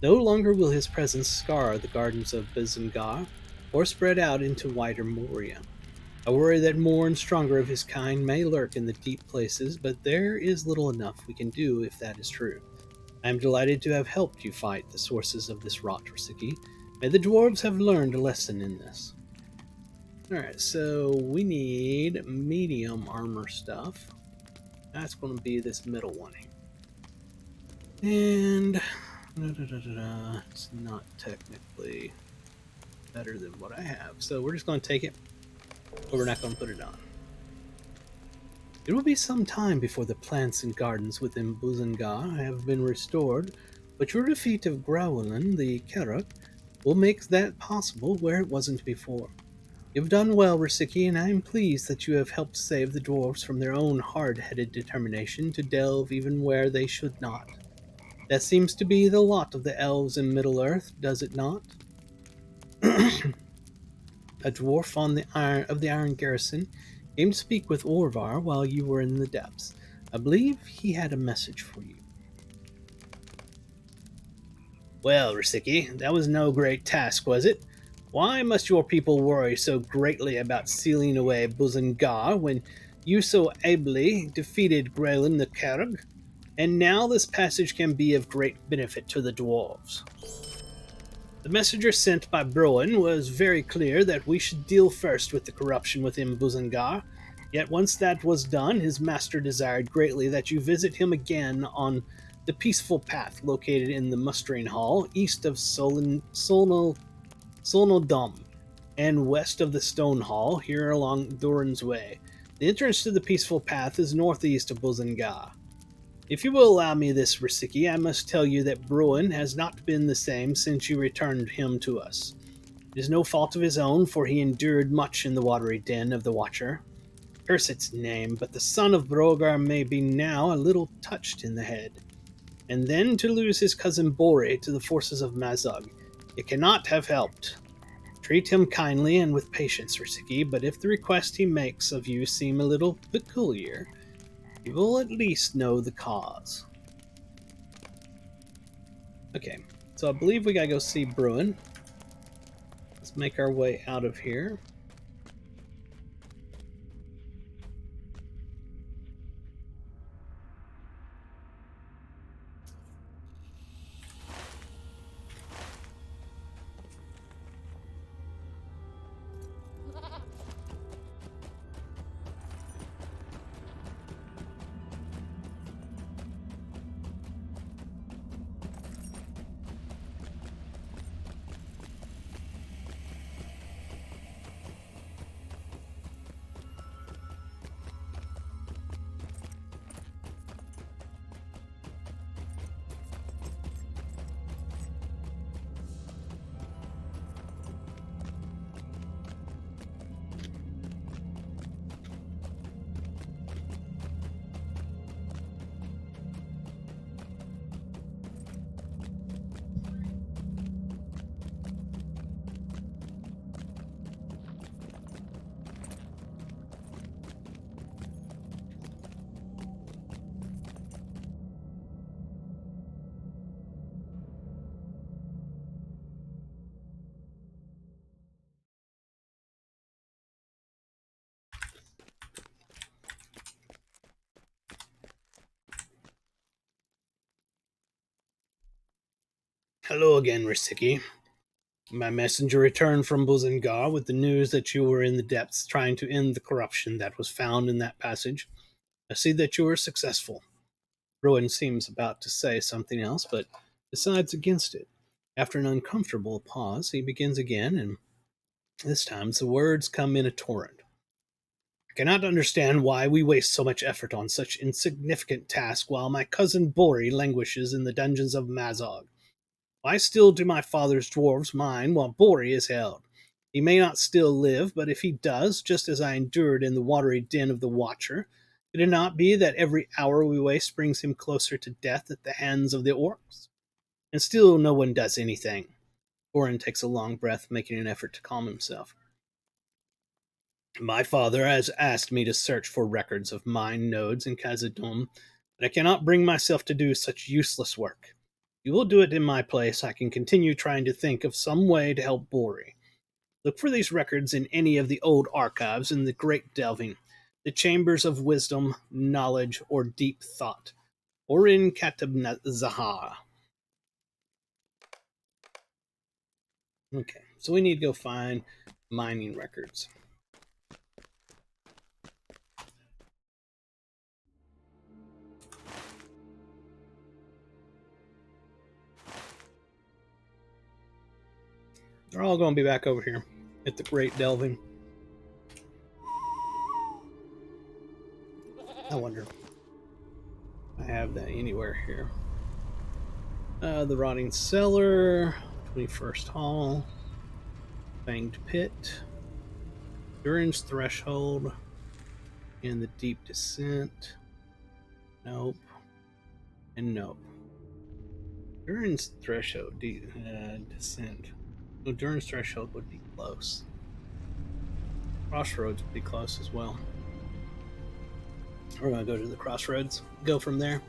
No longer will his presence scar the gardens of Bizengar, or spread out into wider Moria. I worry that more and stronger of his kind may lurk in the deep places, but there is little enough we can do if that is true. I am delighted to have helped you fight the sources of this rot, Risiki. May the dwarves have learned a lesson in this. Alright, so we need medium armor stuff. That's going to be this middle one here. And it's not technically better than what I have, so we're just going to take it, but we're not going to put it on. It will be some time before the plants and gardens within Bizengar have been restored, but your defeat of Grewelin, the Keruk, will make that possible where it wasn't before. You've done well, Risiki, and I am pleased that you have helped save the dwarves from their own hard-headed determination to delve even where they should not. That seems to be the lot of the elves in Middle-earth, does it not? A dwarf of the Iron Garrison came to speak with Orvar while you were in the depths. I believe he had a message for you. Well, Risiki, that was no great task, was it? Why must your people worry so greatly about sealing away Buzengar when you so ably defeated Graelyn the Kerg? And now this passage can be of great benefit to the dwarves. The messenger sent by Broen was very clear that we should deal first with the corruption within Buzengar. Yet once that was done, his master desired greatly that you visit him again on the peaceful path located in the mustering hall east of Solnodom and west of the stone hall here along Doran's Way. The entrance to the peaceful path is northeast of Buzengar. If you will allow me this, Risiki, I must tell you that Bruin has not been the same since you returned him to us. It is no fault of his own, for he endured much in the watery den of the Watcher. Curse its name, but the son of Brogar may be now a little touched in the head. And then to lose his cousin Bori to the forces of Mazog. It cannot have helped. Treat him kindly and with patience, Risiki, but if the request he makes of you seem a little peculiar, you will at least know the cause. Okay, so I believe we gotta go see Bruin. Let's make our way out of here. Hello again, Risiki. My messenger returned from Buzengar with the news that you were in the depths trying to end the corruption that was found in that passage. I see that you were successful. Rowan seems about to say something else, but decides against it. After an uncomfortable pause, he begins again, and this time the words come in a torrent. I cannot understand why we waste so much effort on such insignificant task while my cousin Bori languishes in the dungeons of Mazog. Why still do my father's dwarves mine while Bori is held? He may not still live, but if he does, just as I endured in the watery den of the Watcher, could it not be that every hour we waste brings him closer to death at the hands of the orcs? And still no one does anything. Orin takes a long breath, making an effort to calm himself. My father has asked me to search for records of mine nodes in Khazad-dûm, but I cannot bring myself to do such useless work. You will do it in my place. I can continue trying to think of some way to help Bori. Look for these records in any of the old archives in the Great Delving, the Chambers of Wisdom, Knowledge, or Deep Thought, or in Katab Zahar. Okay, so we need to go find mining records. They're all going to be back over here at the Great Delving. I wonder if I have that anywhere here. The Rotting Cellar, 21st Hall, Fanged Pit, Durin's Threshold, and the Deep Descent. Nope. And nope. Durin's Threshold, Descent. No, Durin's Threshold would be close. Crossroads would be close as well. We're going to go to the Crossroads, go from there.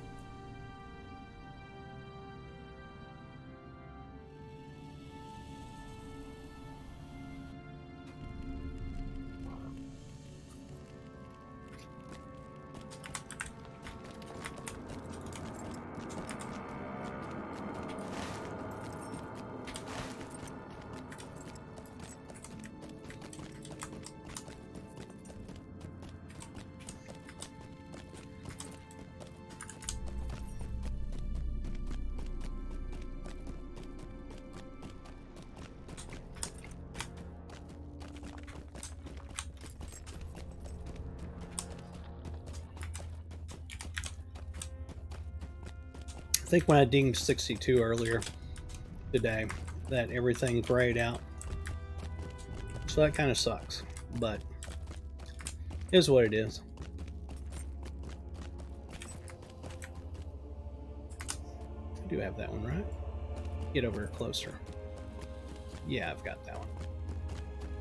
I think when I dinged 62 earlier today, that everything grayed out. So that kind of sucks, but it is what it is. I do have that one, right? Get over here closer. Yeah, I've got that one.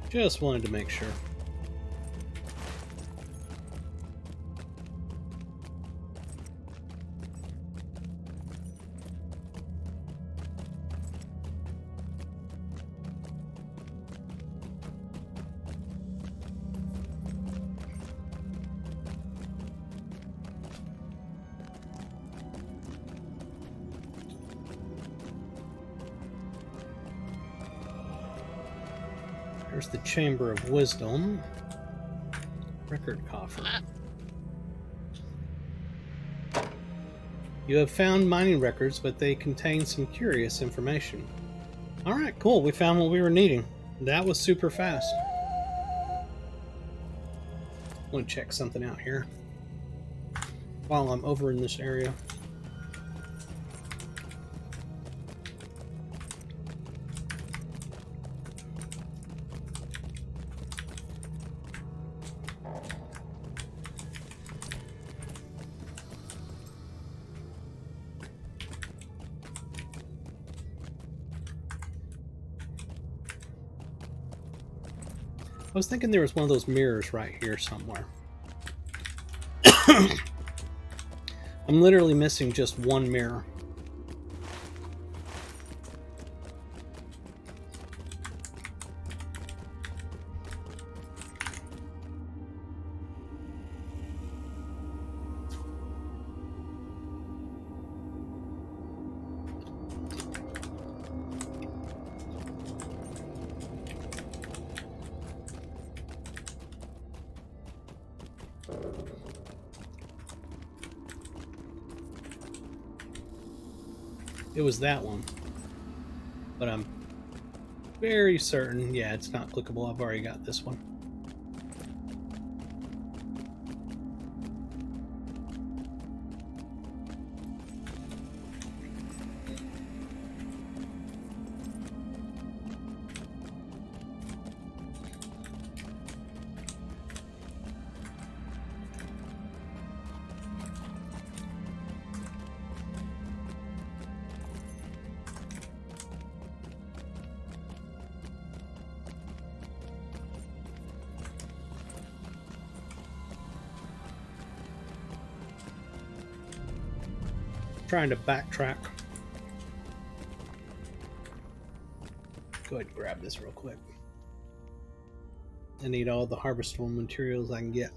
Just wanted to make sure. There's the Chamber of Wisdom. Record coffer. You have found mining records, but they contain some curious information. Alright, cool. We found what we were needing. That was super fast. I want to check something out here while I'm over in this area. I was thinking there was one of those mirrors right here somewhere. I'm literally missing just one mirror. It was that one. But I'm very certain, yeah, it's not clickable. I've already got this one. Trying to backtrack. Go ahead and grab this real quick. I need all the harvestable materials I can get.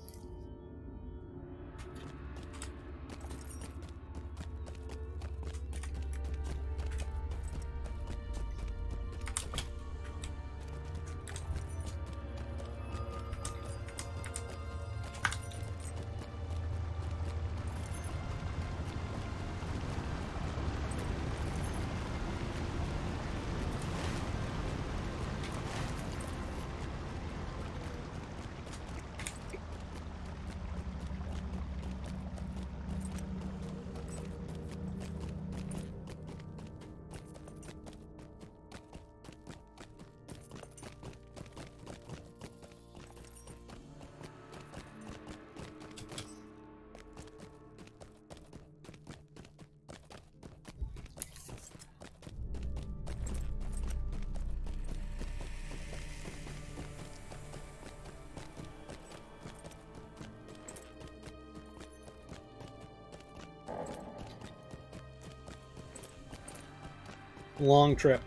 Long trip.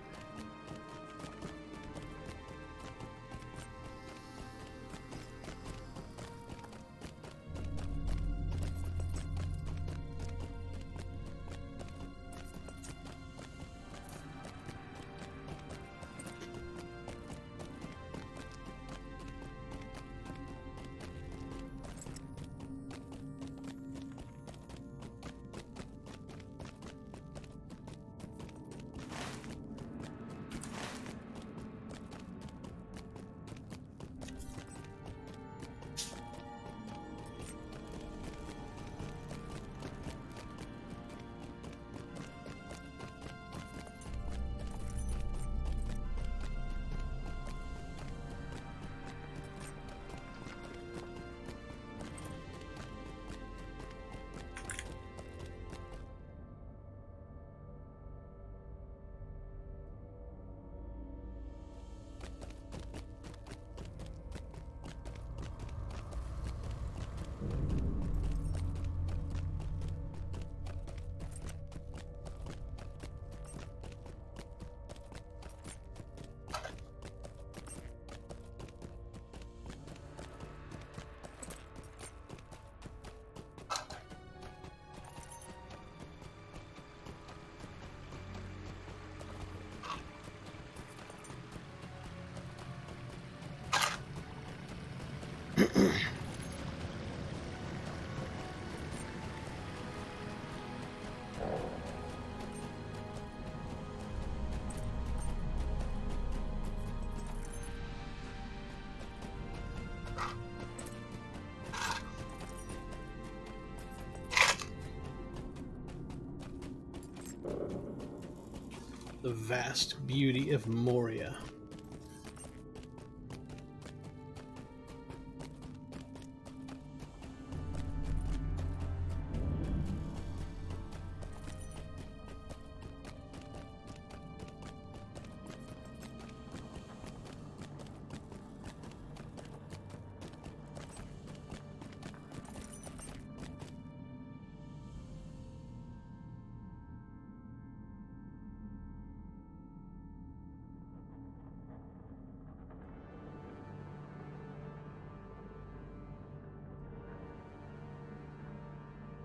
The vast beauty of Moria.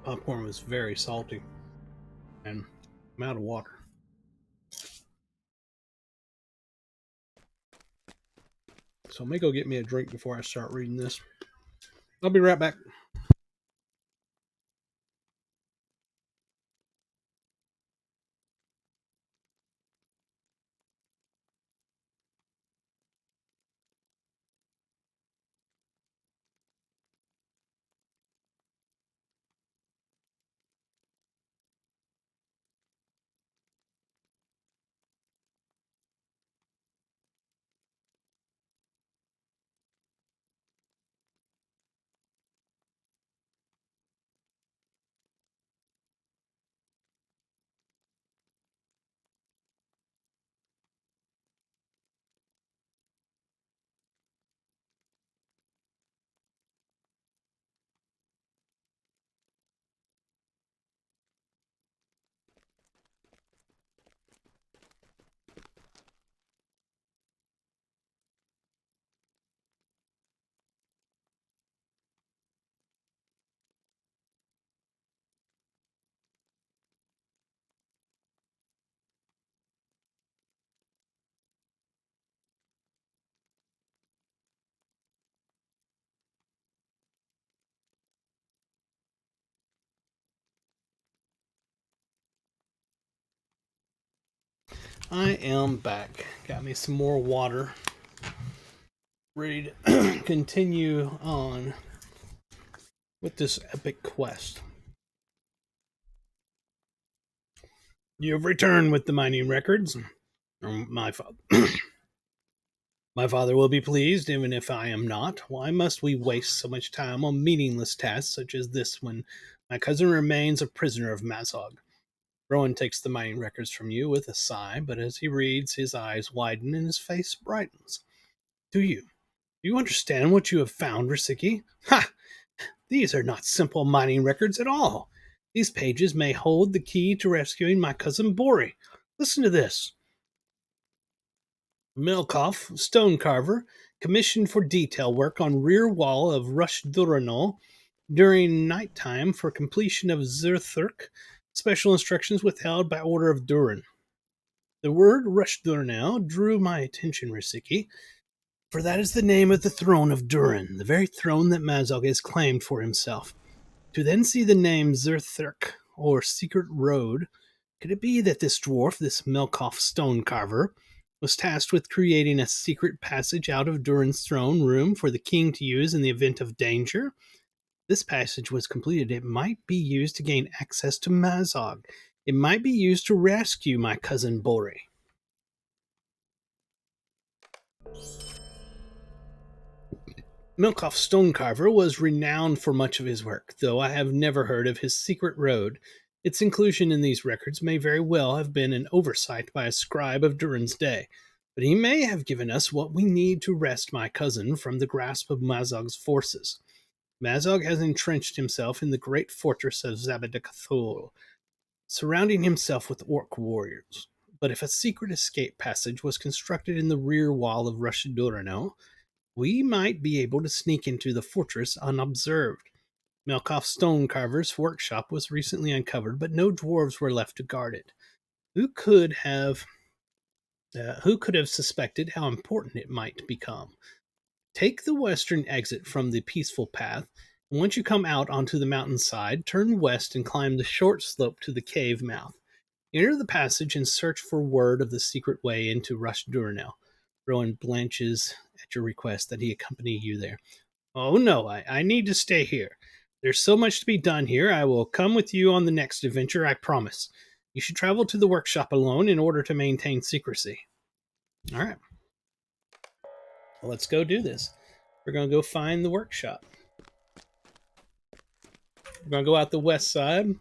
Popcorn was very salty, and I'm out of water. So I may go get me a drink before I start reading this. I'll be right back. I am back. Got me some more water. Ready to continue on with this epic quest. You have returned with the mining records. My father. My father will be pleased, even if I am not. Why must we waste so much time on meaningless tasks such as this when my cousin remains a prisoner of Mazog? Rowan takes the mining records from you with a sigh, but as he reads, his eyes widen and his face brightens. Do you? Do you understand what you have found, Risiki? Ha! These are not simple mining records at all. These pages may hold the key to rescuing my cousin Bori. Listen to this. Milkoff, stone carver, commissioned for detail work on rear wall of Rush Duranol during night time for completion of Zerthurk. Special instructions withheld by order of Durin. The word Rush Duranel drew my attention, Risiki, for that is the name of the throne of Durin, the very throne that Mazog has claimed for himself. To then see the name Zerthurk, or Secret Road, could it be that this dwarf, this Melkoff stone carver, was tasked with creating a secret passage out of Durin's throne room for the king to use in the event of danger? This passage was completed. It might be used to gain access to Mazog. It might be used to rescue my cousin Bori. Milkoff Stonecarver was renowned for much of his work, though I have never heard of his secret road. Its inclusion in these records may very well have been an oversight by a scribe of Durin's day, but he may have given us what we need to wrest my cousin from the grasp of Mazog's forces. Mazog has entrenched himself in the great fortress of Zabadacathul, surrounding himself with orc warriors. But if a secret escape passage was constructed in the rear wall of Rushadurano, we might be able to sneak into the fortress unobserved. Melkoff's stonecarver's workshop was recently uncovered, but no dwarves were left to guard it. Who could have who could have suspected how important it might become? Take the western exit from the peaceful path, and once you come out onto the mountainside, turn west and climb the short slope to the cave mouth. Enter the passage and search for word of the secret way into Rush Durnell. Rowan blanches at your request that he accompany you there. Oh no, I need to stay here. There's so much to be done here. I will come with you on the next adventure, I promise. You should travel to the workshop alone in order to maintain secrecy. All right. Well, let's go do this. We're going to go find the workshop. We're going to go out the west side.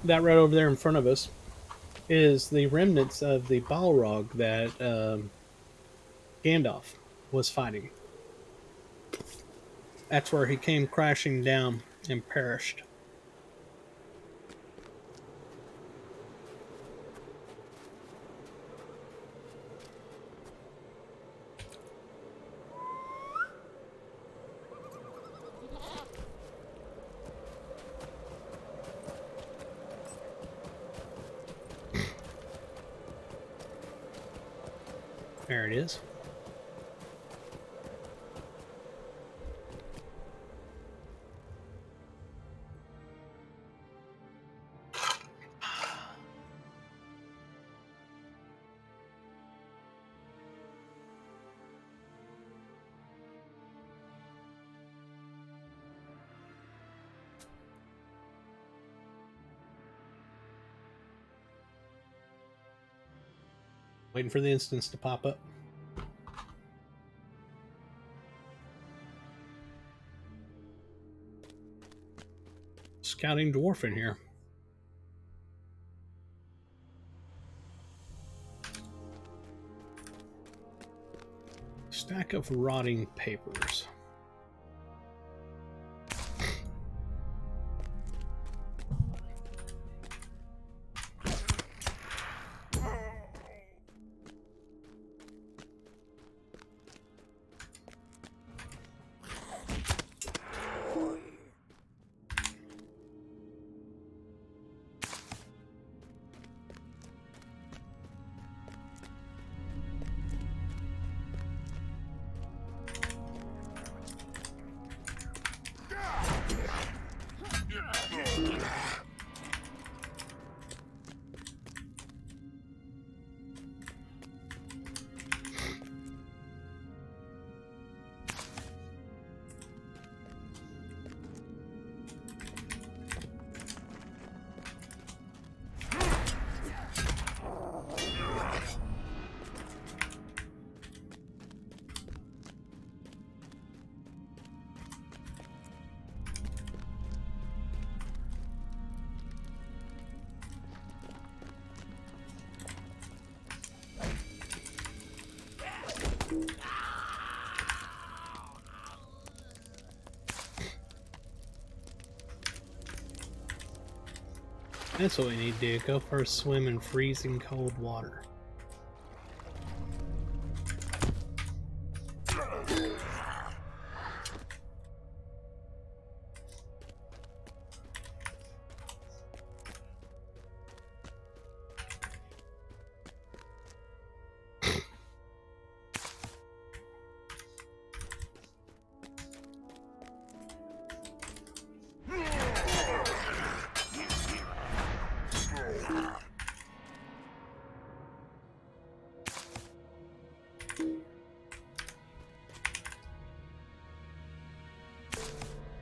That right over there in front of us is the remnants of the Balrog that Gandalf was fighting. That's where he came crashing down and perished. There it is. Waiting for the instance to pop up. Scouting dwarf in here. Stack of rotting papers. That's what we need to do. Go for a swim in freezing cold water.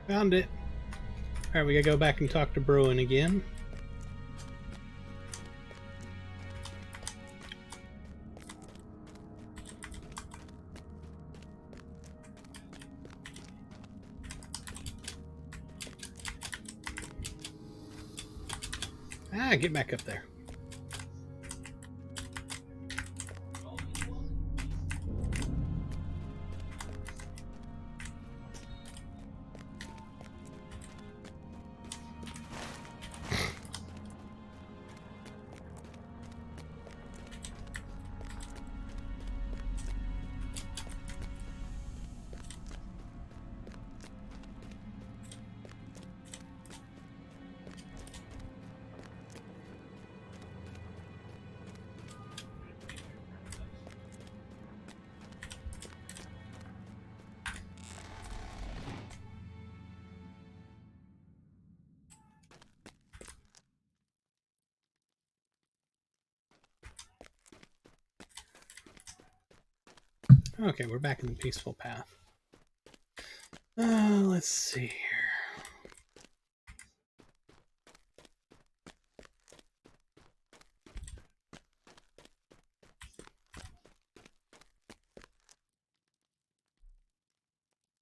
Found it. Alright, we gotta go back and talk to Bruin again. Ah, get back up there. Okay, we're back in the peaceful path. Let's see here.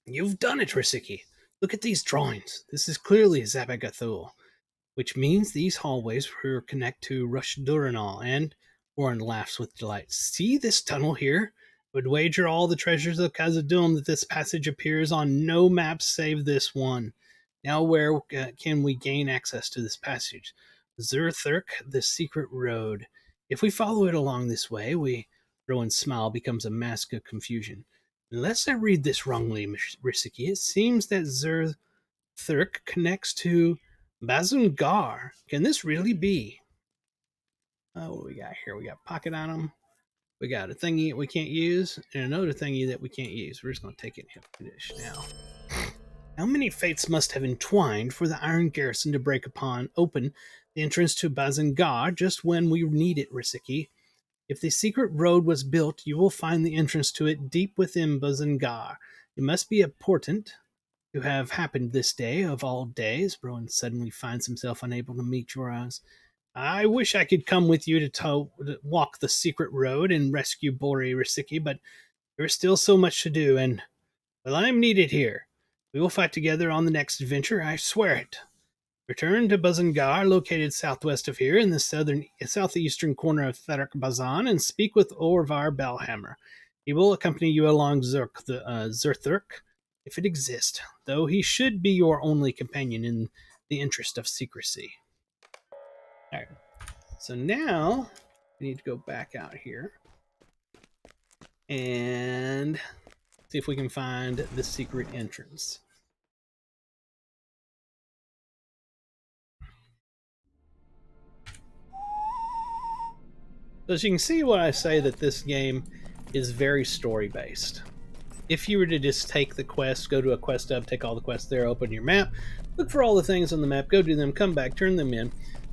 You've done it, Risiki. Look at these drawings. This is clearly Zabagathul, which means these hallways will connect to Rush Duranal, and Warren laughs with delight. See this tunnel here? Would wager all the treasures of Khazad-dûm that this passage appears on no map save this one. Now where can we gain access to this passage? Zurthurk, the secret road. If we follow it along this way, Rowan's smile becomes a mask of confusion. Unless I read this wrongly, Risiki, it seems that Zurthurk connects to Bazungar. Can this really be? What we got here? We got pocket item. We got a thingy that we can't use, and another thingy that we can't use. We're just going to take it in Hippidish now. How many fates must have entwined for the Iron Garrison to break open the entrance to Bazungar just when we need it, Risiki? If the secret road was built, you will find the entrance to it deep within Bazungar. It must be important to have happened this day of all days. Rowan suddenly finds himself unable to meet your eyes. I wish I could come with you to walk the secret road and rescue Bori Risiki, but there is still so much to do, and, well, I am needed here. We will fight together on the next adventure, I swear it. Return to Bazungar, located southwest of here in the southeastern corner of Therak Bazan, and speak with Orvar Belhammer. He will accompany you along Zurthurk, if it exists, though he should be your only companion in the interest of secrecy. All right. So now we need to go back out here and see if we can find the secret entrance. So as you can see, when I say that this game is very story based. If you were to just take the quest, go to a quest hub, take all the quests there, open your map, look for all the things on the map, go do them, come back, turn them in,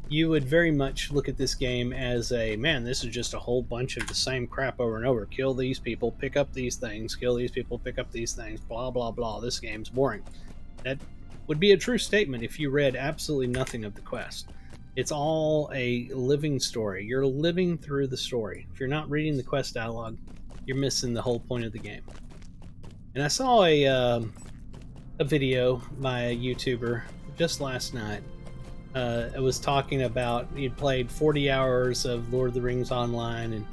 you would very much look at this game as a, man, this is just a whole bunch of the same crap over and over. Kill these people, pick up these things, kill these people, pick up these things, blah, blah, blah. This game's boring. That would be a true statement if you read absolutely nothing of the quest. It's all a living story. You're living through the story. If you're not reading the quest dialogue, you're missing the whole point of the game. And I saw a video by a YouTuber just last night. It was talking about he'd played 40 hours of Lord of the Rings Online, and,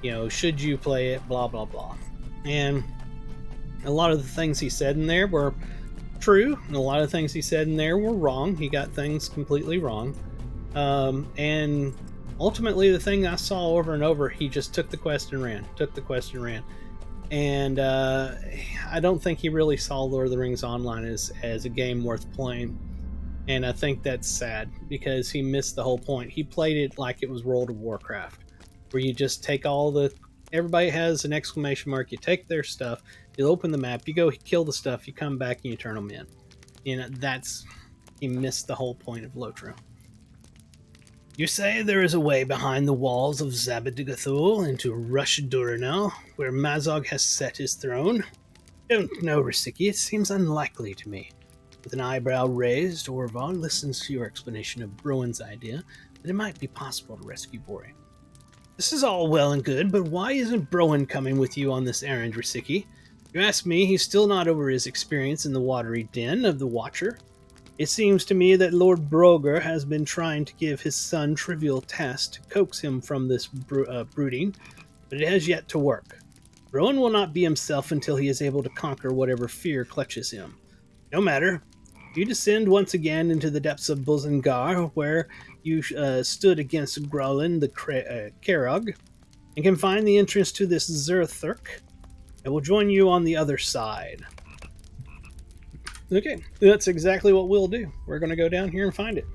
you know, should you play it, blah, blah, blah. And a lot of the things he said in there were true, and a lot of things he said in there were wrong. He got things completely wrong. And ultimately, the thing I saw over and over, he just took the quest and ran, And I don't think he really saw Lord of the Rings Online as a game worth playing. And I think that's sad because he missed the whole point. He played it like it was World of Warcraft, where you just take everybody has an exclamation mark, you take their stuff, you open the map, you go kill the stuff, you come back and you turn them in. You know, he missed the whole point of Lotro. You say there is a way behind the walls of Zabagathul into Rush Duranel, where Mazog has set his throne? Don't know, Risiki. It seems unlikely to me. With an eyebrow raised, Orvar listens to your explanation of Rowan's idea that it might be possible to rescue Bori. This is all well and good, but why isn't Browan coming with you on this errand, Risiki? You ask me, he's still not over his experience in the watery den of the Watcher. It seems to me that Lord Broger has been trying to give his son trivial tasks to coax him from this brooding, but it has yet to work. Rowan will not be himself until he is able to conquer whatever fear clutches him. No matter. You descend once again into the depths of Bazungar, where you stood against Growlin the Karog, and can find the entrance to this Zurthurk. I will join you on the other side. Okay, that's exactly what we'll do. We're going to go down here and find it.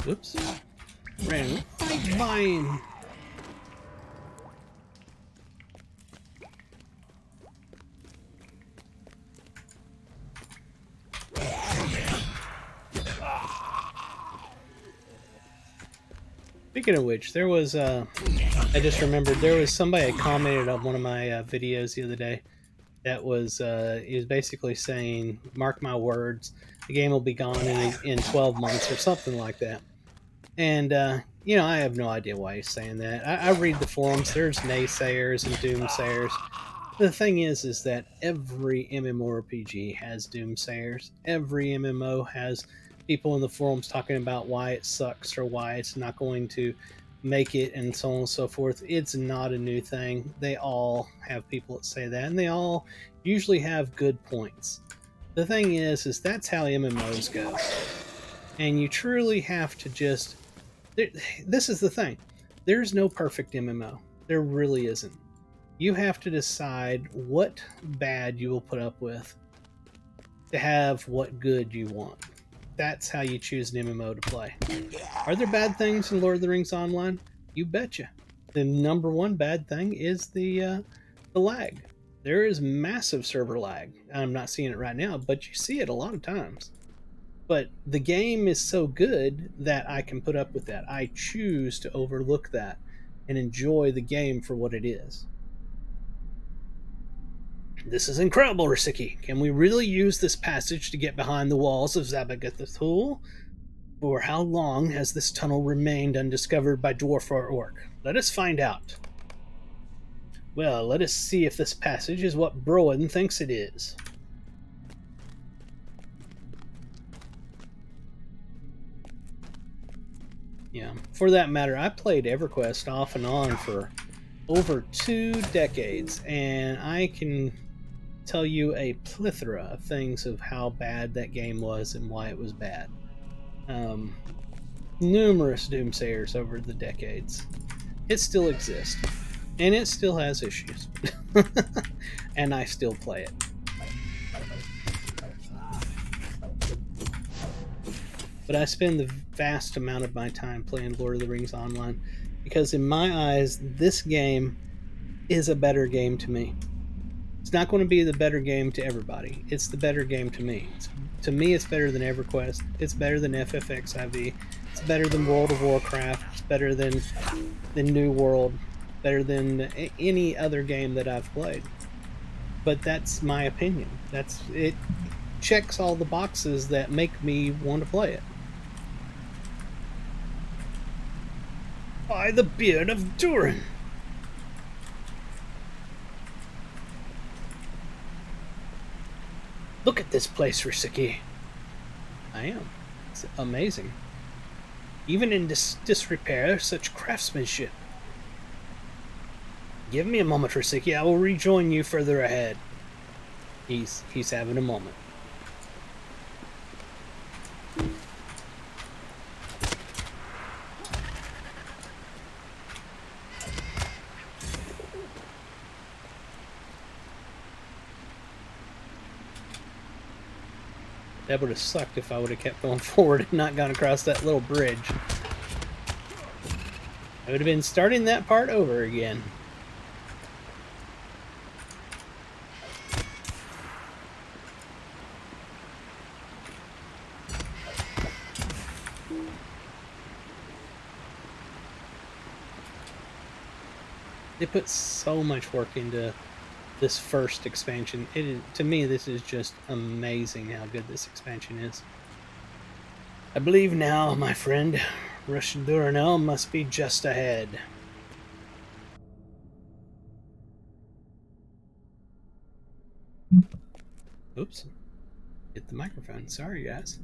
Whoops. Ran right by him. Speaking of which, there was, I just remembered, there was somebody that commented on one of my videos the other day that was, he was basically saying, mark my words, the game will be gone in 12 months or something like that. And, I have no idea why he's saying that. I read the forums, there's naysayers and doomsayers. The thing is that every MMORPG has doomsayers. Every MMO has people in the forums talking about why it sucks or why it's not going to make it and so on and so forth. It's not a new thing. They all have people that say that, and they all usually have good points. The thing is that's how MMOs go. And you truly have to just... This is the thing. There's no perfect MMO. There really isn't. You have to decide what bad you will put up with to have what good you want. That's how you choose an MMO to play. Are there bad things in Lord of the Rings Online? You betcha. The number one bad thing is the lag. There is massive server lag. I'm not seeing it right now, but you see it a lot of times. But the game is so good that I can put up with that. I choose to overlook that and enjoy the game for what it is. This is incredible, Risiki. Can we really use this passage to get behind the walls of Zabagathul? For how long has this tunnel remained undiscovered by dwarf or orc? Let us find out. Well, let us see if this passage is what Broen thinks it is. Yeah, for that matter, I played EverQuest off and on for over 2 decades, and I can tell you a plethora of things of how bad that game was and why it was bad. Numerous doomsayers over the decades. It still exists, and it still has issues. And I still play it. But I spend the vast amount of my time playing Lord of the Rings Online because in my eyes, this game is a better game to me. It's not going to be the better game to everybody. It's the better game to me. To me, it's better than EverQuest. It's better than FFXIV. It's better than World of Warcraft. It's better than New World. Better than any other game that I've played. But that's my opinion. It checks all the boxes that make me want to play it. By the beard of Durin! Look at this place, Risiki. I am. It's amazing. Even in disrepair, such craftsmanship. Give me a moment, Risiki. I will rejoin you further ahead. He's having a moment. That would have sucked if I would have kept going forward and not gone across that little bridge. I would have been starting that part over again. They put so much work into this first expansion. To me, this is just amazing how good this expansion is. I believe now, my friend, Rush Duranel must be just ahead. Oops. Hit the microphone. Sorry, guys.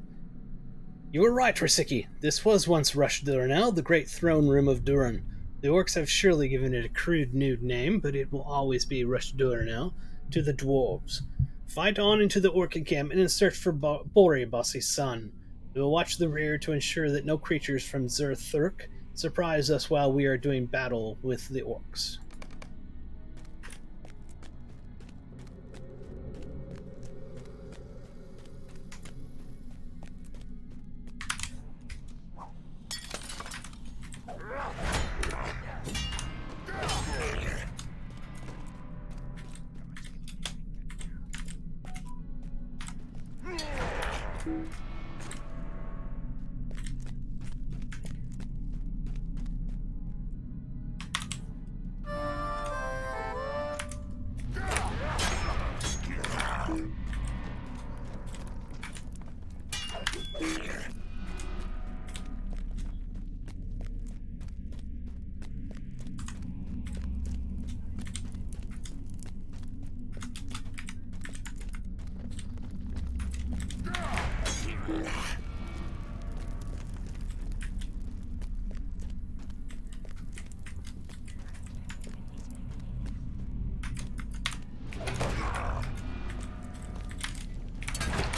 You were right, Risiki. This was once Rush Duranel, the great throne room of Duran. The orcs have surely given it a crude, nude name, but it will always be Rush Duranel to the dwarves. Fight on into the orc encampment and search for Boreabossi's son. We will watch the rear to ensure that no creatures from Zerthurk surprise us while we are doing battle with the orcs.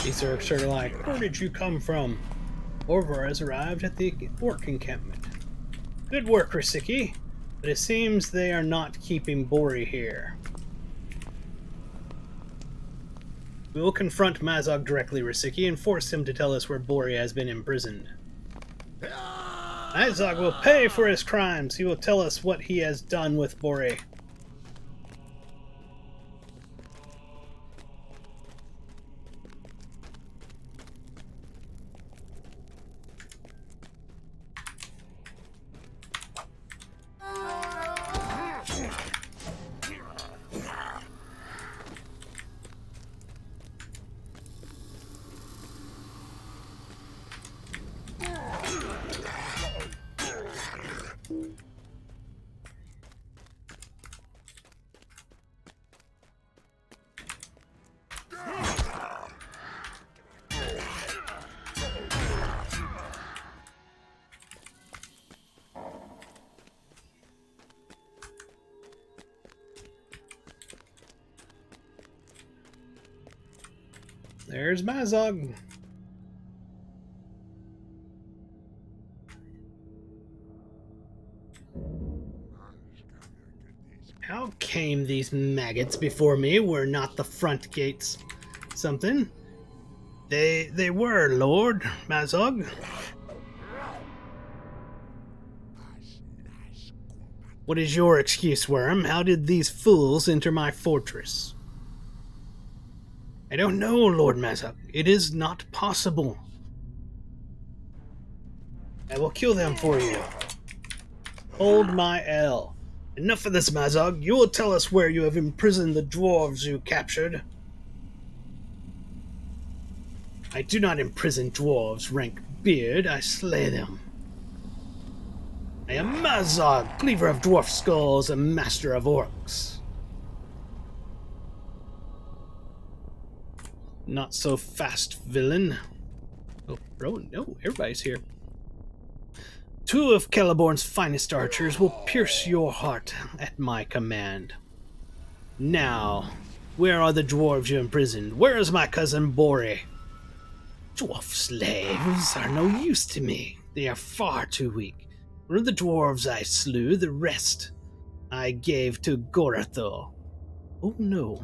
These are sort of like, where did you come from? Orvar has arrived at the orc encampment. Good work, Risiki, but it seems they are not keeping Bori here. We will confront Mazog directly, Risiki, and force him to tell us where Bori has been imprisoned. Mazog will pay for his crimes. He will tell us what he has done with Bori. There's Mazog. How came these maggots before me? Were not the front gates something? They were, Lord Mazog. What is your excuse, Worm? How did these fools enter my fortress? I don't know, Lord Mazog. It is not possible. I will kill them for you. Hold my L. Enough of this, Mazog. You will tell us where you have imprisoned the dwarves you captured. I do not imprison dwarves, rank beard. I slay them. I am Mazog, cleaver of dwarf skulls and master of orcs. Not so fast, villain. Oh, bro, no, everybody's here. 2 of Celeborn's finest archers will pierce your heart at my command. Now, where are the dwarves you imprisoned? Where is my cousin Bori? Dwarf slaves are no use to me. They are far too weak. One of the dwarves I slew, the rest I gave to Gorathor. Oh no.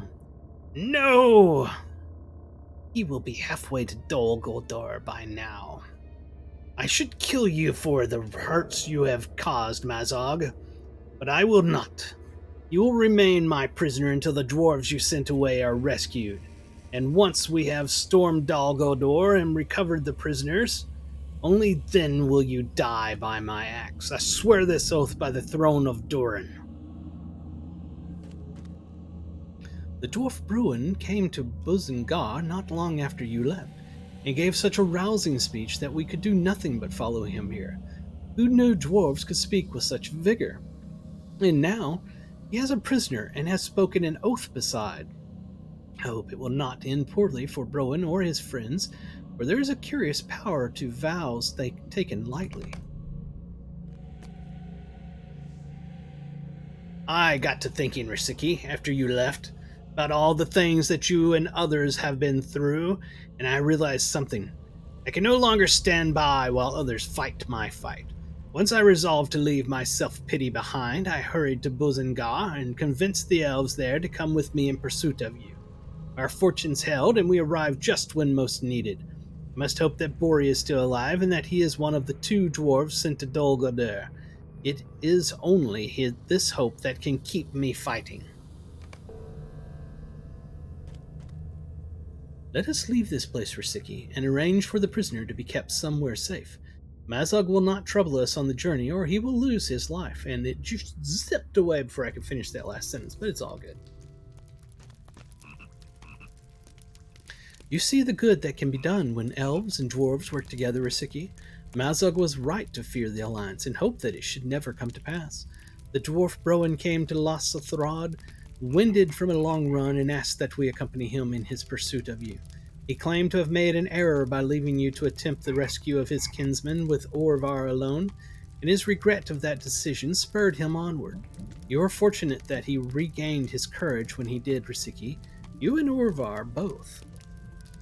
No! He will be halfway to Dol Guldur by now. I should kill you for the hurts you have caused, Mazog, but I will not. You will remain my prisoner until the dwarves you sent away are rescued. And once we have stormed Dol Guldur and recovered the prisoners, only then will you die by my axe. I swear this oath by the throne of Durin. The dwarf Bruin came to Buzengar not long after you left, and gave such a rousing speech that we could do nothing but follow him here. Who knew dwarves could speak with such vigor? And now he has a prisoner and has spoken an oath beside. I hope it will not end poorly for Bruin or his friends, for there is a curious power to vows they taken lightly. I got to thinking, Risiki, after you left, about all the things that you and others have been through, and I realized something. I can no longer stand by while others fight my fight. Once I resolved to leave my self-pity behind, I hurried to Buzengar and convinced the elves there to come with me in pursuit of you. Our fortunes held, and we arrived just when most needed. I must hope that Bori is still alive, and that he is one of the 2 dwarves sent to Dol Guldur. It is only this hope that can keep me fighting. Let us leave this place, Risiki, and arrange for the prisoner to be kept somewhere safe. Mazog will not trouble us on the journey, or he will lose his life. And it just zipped away before I could finish that last sentence, but it's all good. You see the good that can be done when elves and dwarves work together, Risiki. Mazog was right to fear the alliance and hope that it should never come to pass. The dwarf Browan came to Lasathrod, winded from a long run, and asked that we accompany him in his pursuit of you. He claimed to have made an error by leaving you to attempt the rescue of his kinsman with Orvar alone, and his regret of that decision spurred him onward. You are fortunate that he regained his courage when he did, Risiki. You and Orvar both.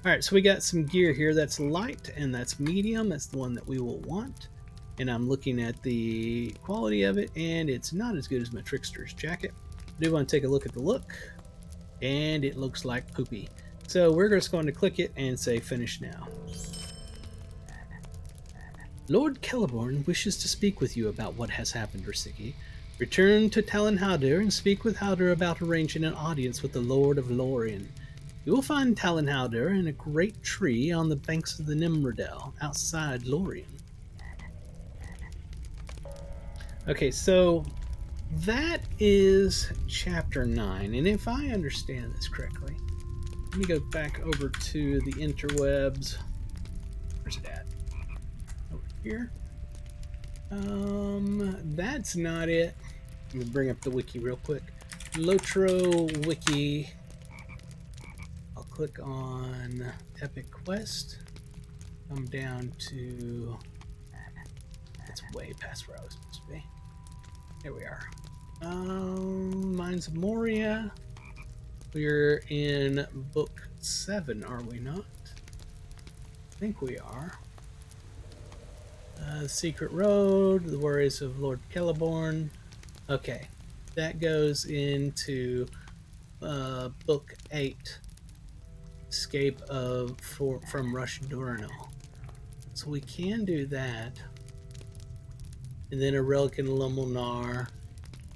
Alright, so we got some gear here that's light and that's medium. That's the one that we will want. And I'm looking at the quality of it, and it's not as good as my Trickster's jacket. I do want to take a look at the look, and it looks like poopy. So we're just going to click it and say finish now. Lord Celeborn wishes to speak with you about what has happened, Risiki. Return to Talon Howder and speak with Howder about arranging an audience with the Lord of Lorien. You will find Talon Howder in a great tree on the banks of the Nimrodel, outside Lorien. Okay, so that is chapter 9, and if I understand this correctly, let me go back over to the interwebs. Where's it at? Over here. That's not it. Let me bring up the wiki real quick. Lotro wiki. I'll click on Epic Quest. Come down to... It's way past where I was supposed to be. Here we are. Mines of Moria. We're in book 7, are we not? I think we are. Secret Road, The Worries of Lord Celeborn. Okay, that goes into book 8, Escape from Rush Durinal. So we can do that. And then a Relic in Lumulnar,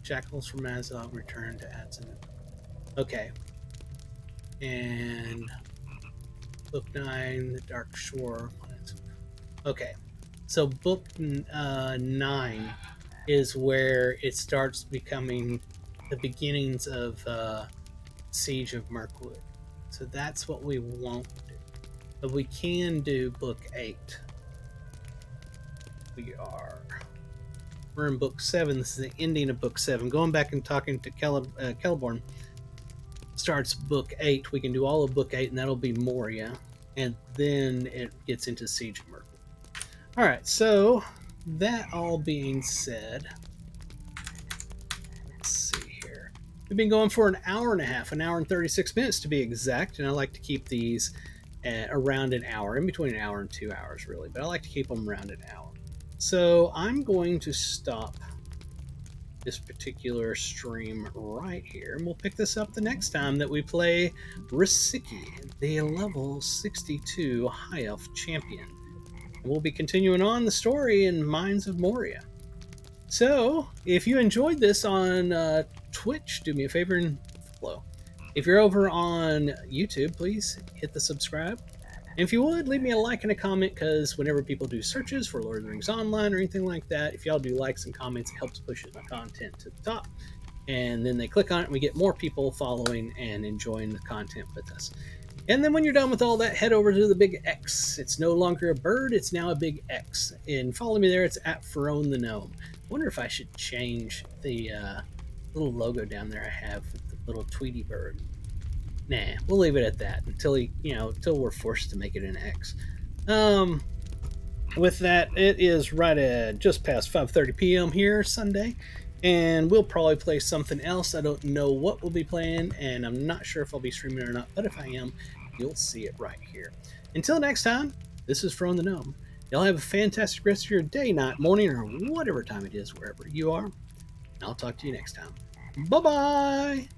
Shackles from Mazog, Return to Adson. Okay. And book 9, The Dark Shore. Okay. So book 9 is where it starts becoming the beginnings of Siege of Mirkwood. So that's what we won't do. But we can do book 8. We're in book 7. This is the ending of book 7. Going back and talking to Celeborn starts book 8. We can do all of book 8, and that'll be Moria. And then it gets into Siege of Mirkwood. Alright, so that all being said, let's see here. We've been going for an hour and a half, an hour and 36 minutes to be exact, and I like to keep these around an hour, in between an hour and 2 hours really, but I like to keep them around an hour. So I'm going to stop this particular stream right here, and we'll pick this up the next time that we play Risiki, the level 62 High Elf Champion. We'll be continuing on the story in Mines of Moria. So, if you enjoyed this on Twitch, do me a favor and follow. If you're over on YouTube, please hit the subscribe. And if you would, leave me a like and a comment, because whenever people do searches for Lord of the Rings Online or anything like that, if y'all do likes and comments, it helps push my content to the top. And then they click on it, and we get more people following and enjoying the content with us. And then when you're done with all that, head over to the big X. It's no longer a bird, it's now a big X. And follow me there, it's at Ferone the Gnome. I wonder if I should change the little logo down there I have with the little Tweety bird. Nah, we'll leave it at that until until we're forced to make it an X. With that, it is right at just past 5:30 p.m. here Sunday, and we'll probably play something else. I don't know what we'll be playing, and I'm not sure if I'll be streaming or not, but if I am, you'll see it right here. Until next time, this is Ferone the Gnome. Y'all have a fantastic rest of your day, night, morning, or whatever time it is wherever you are. And I'll talk to you next time. Bye-bye!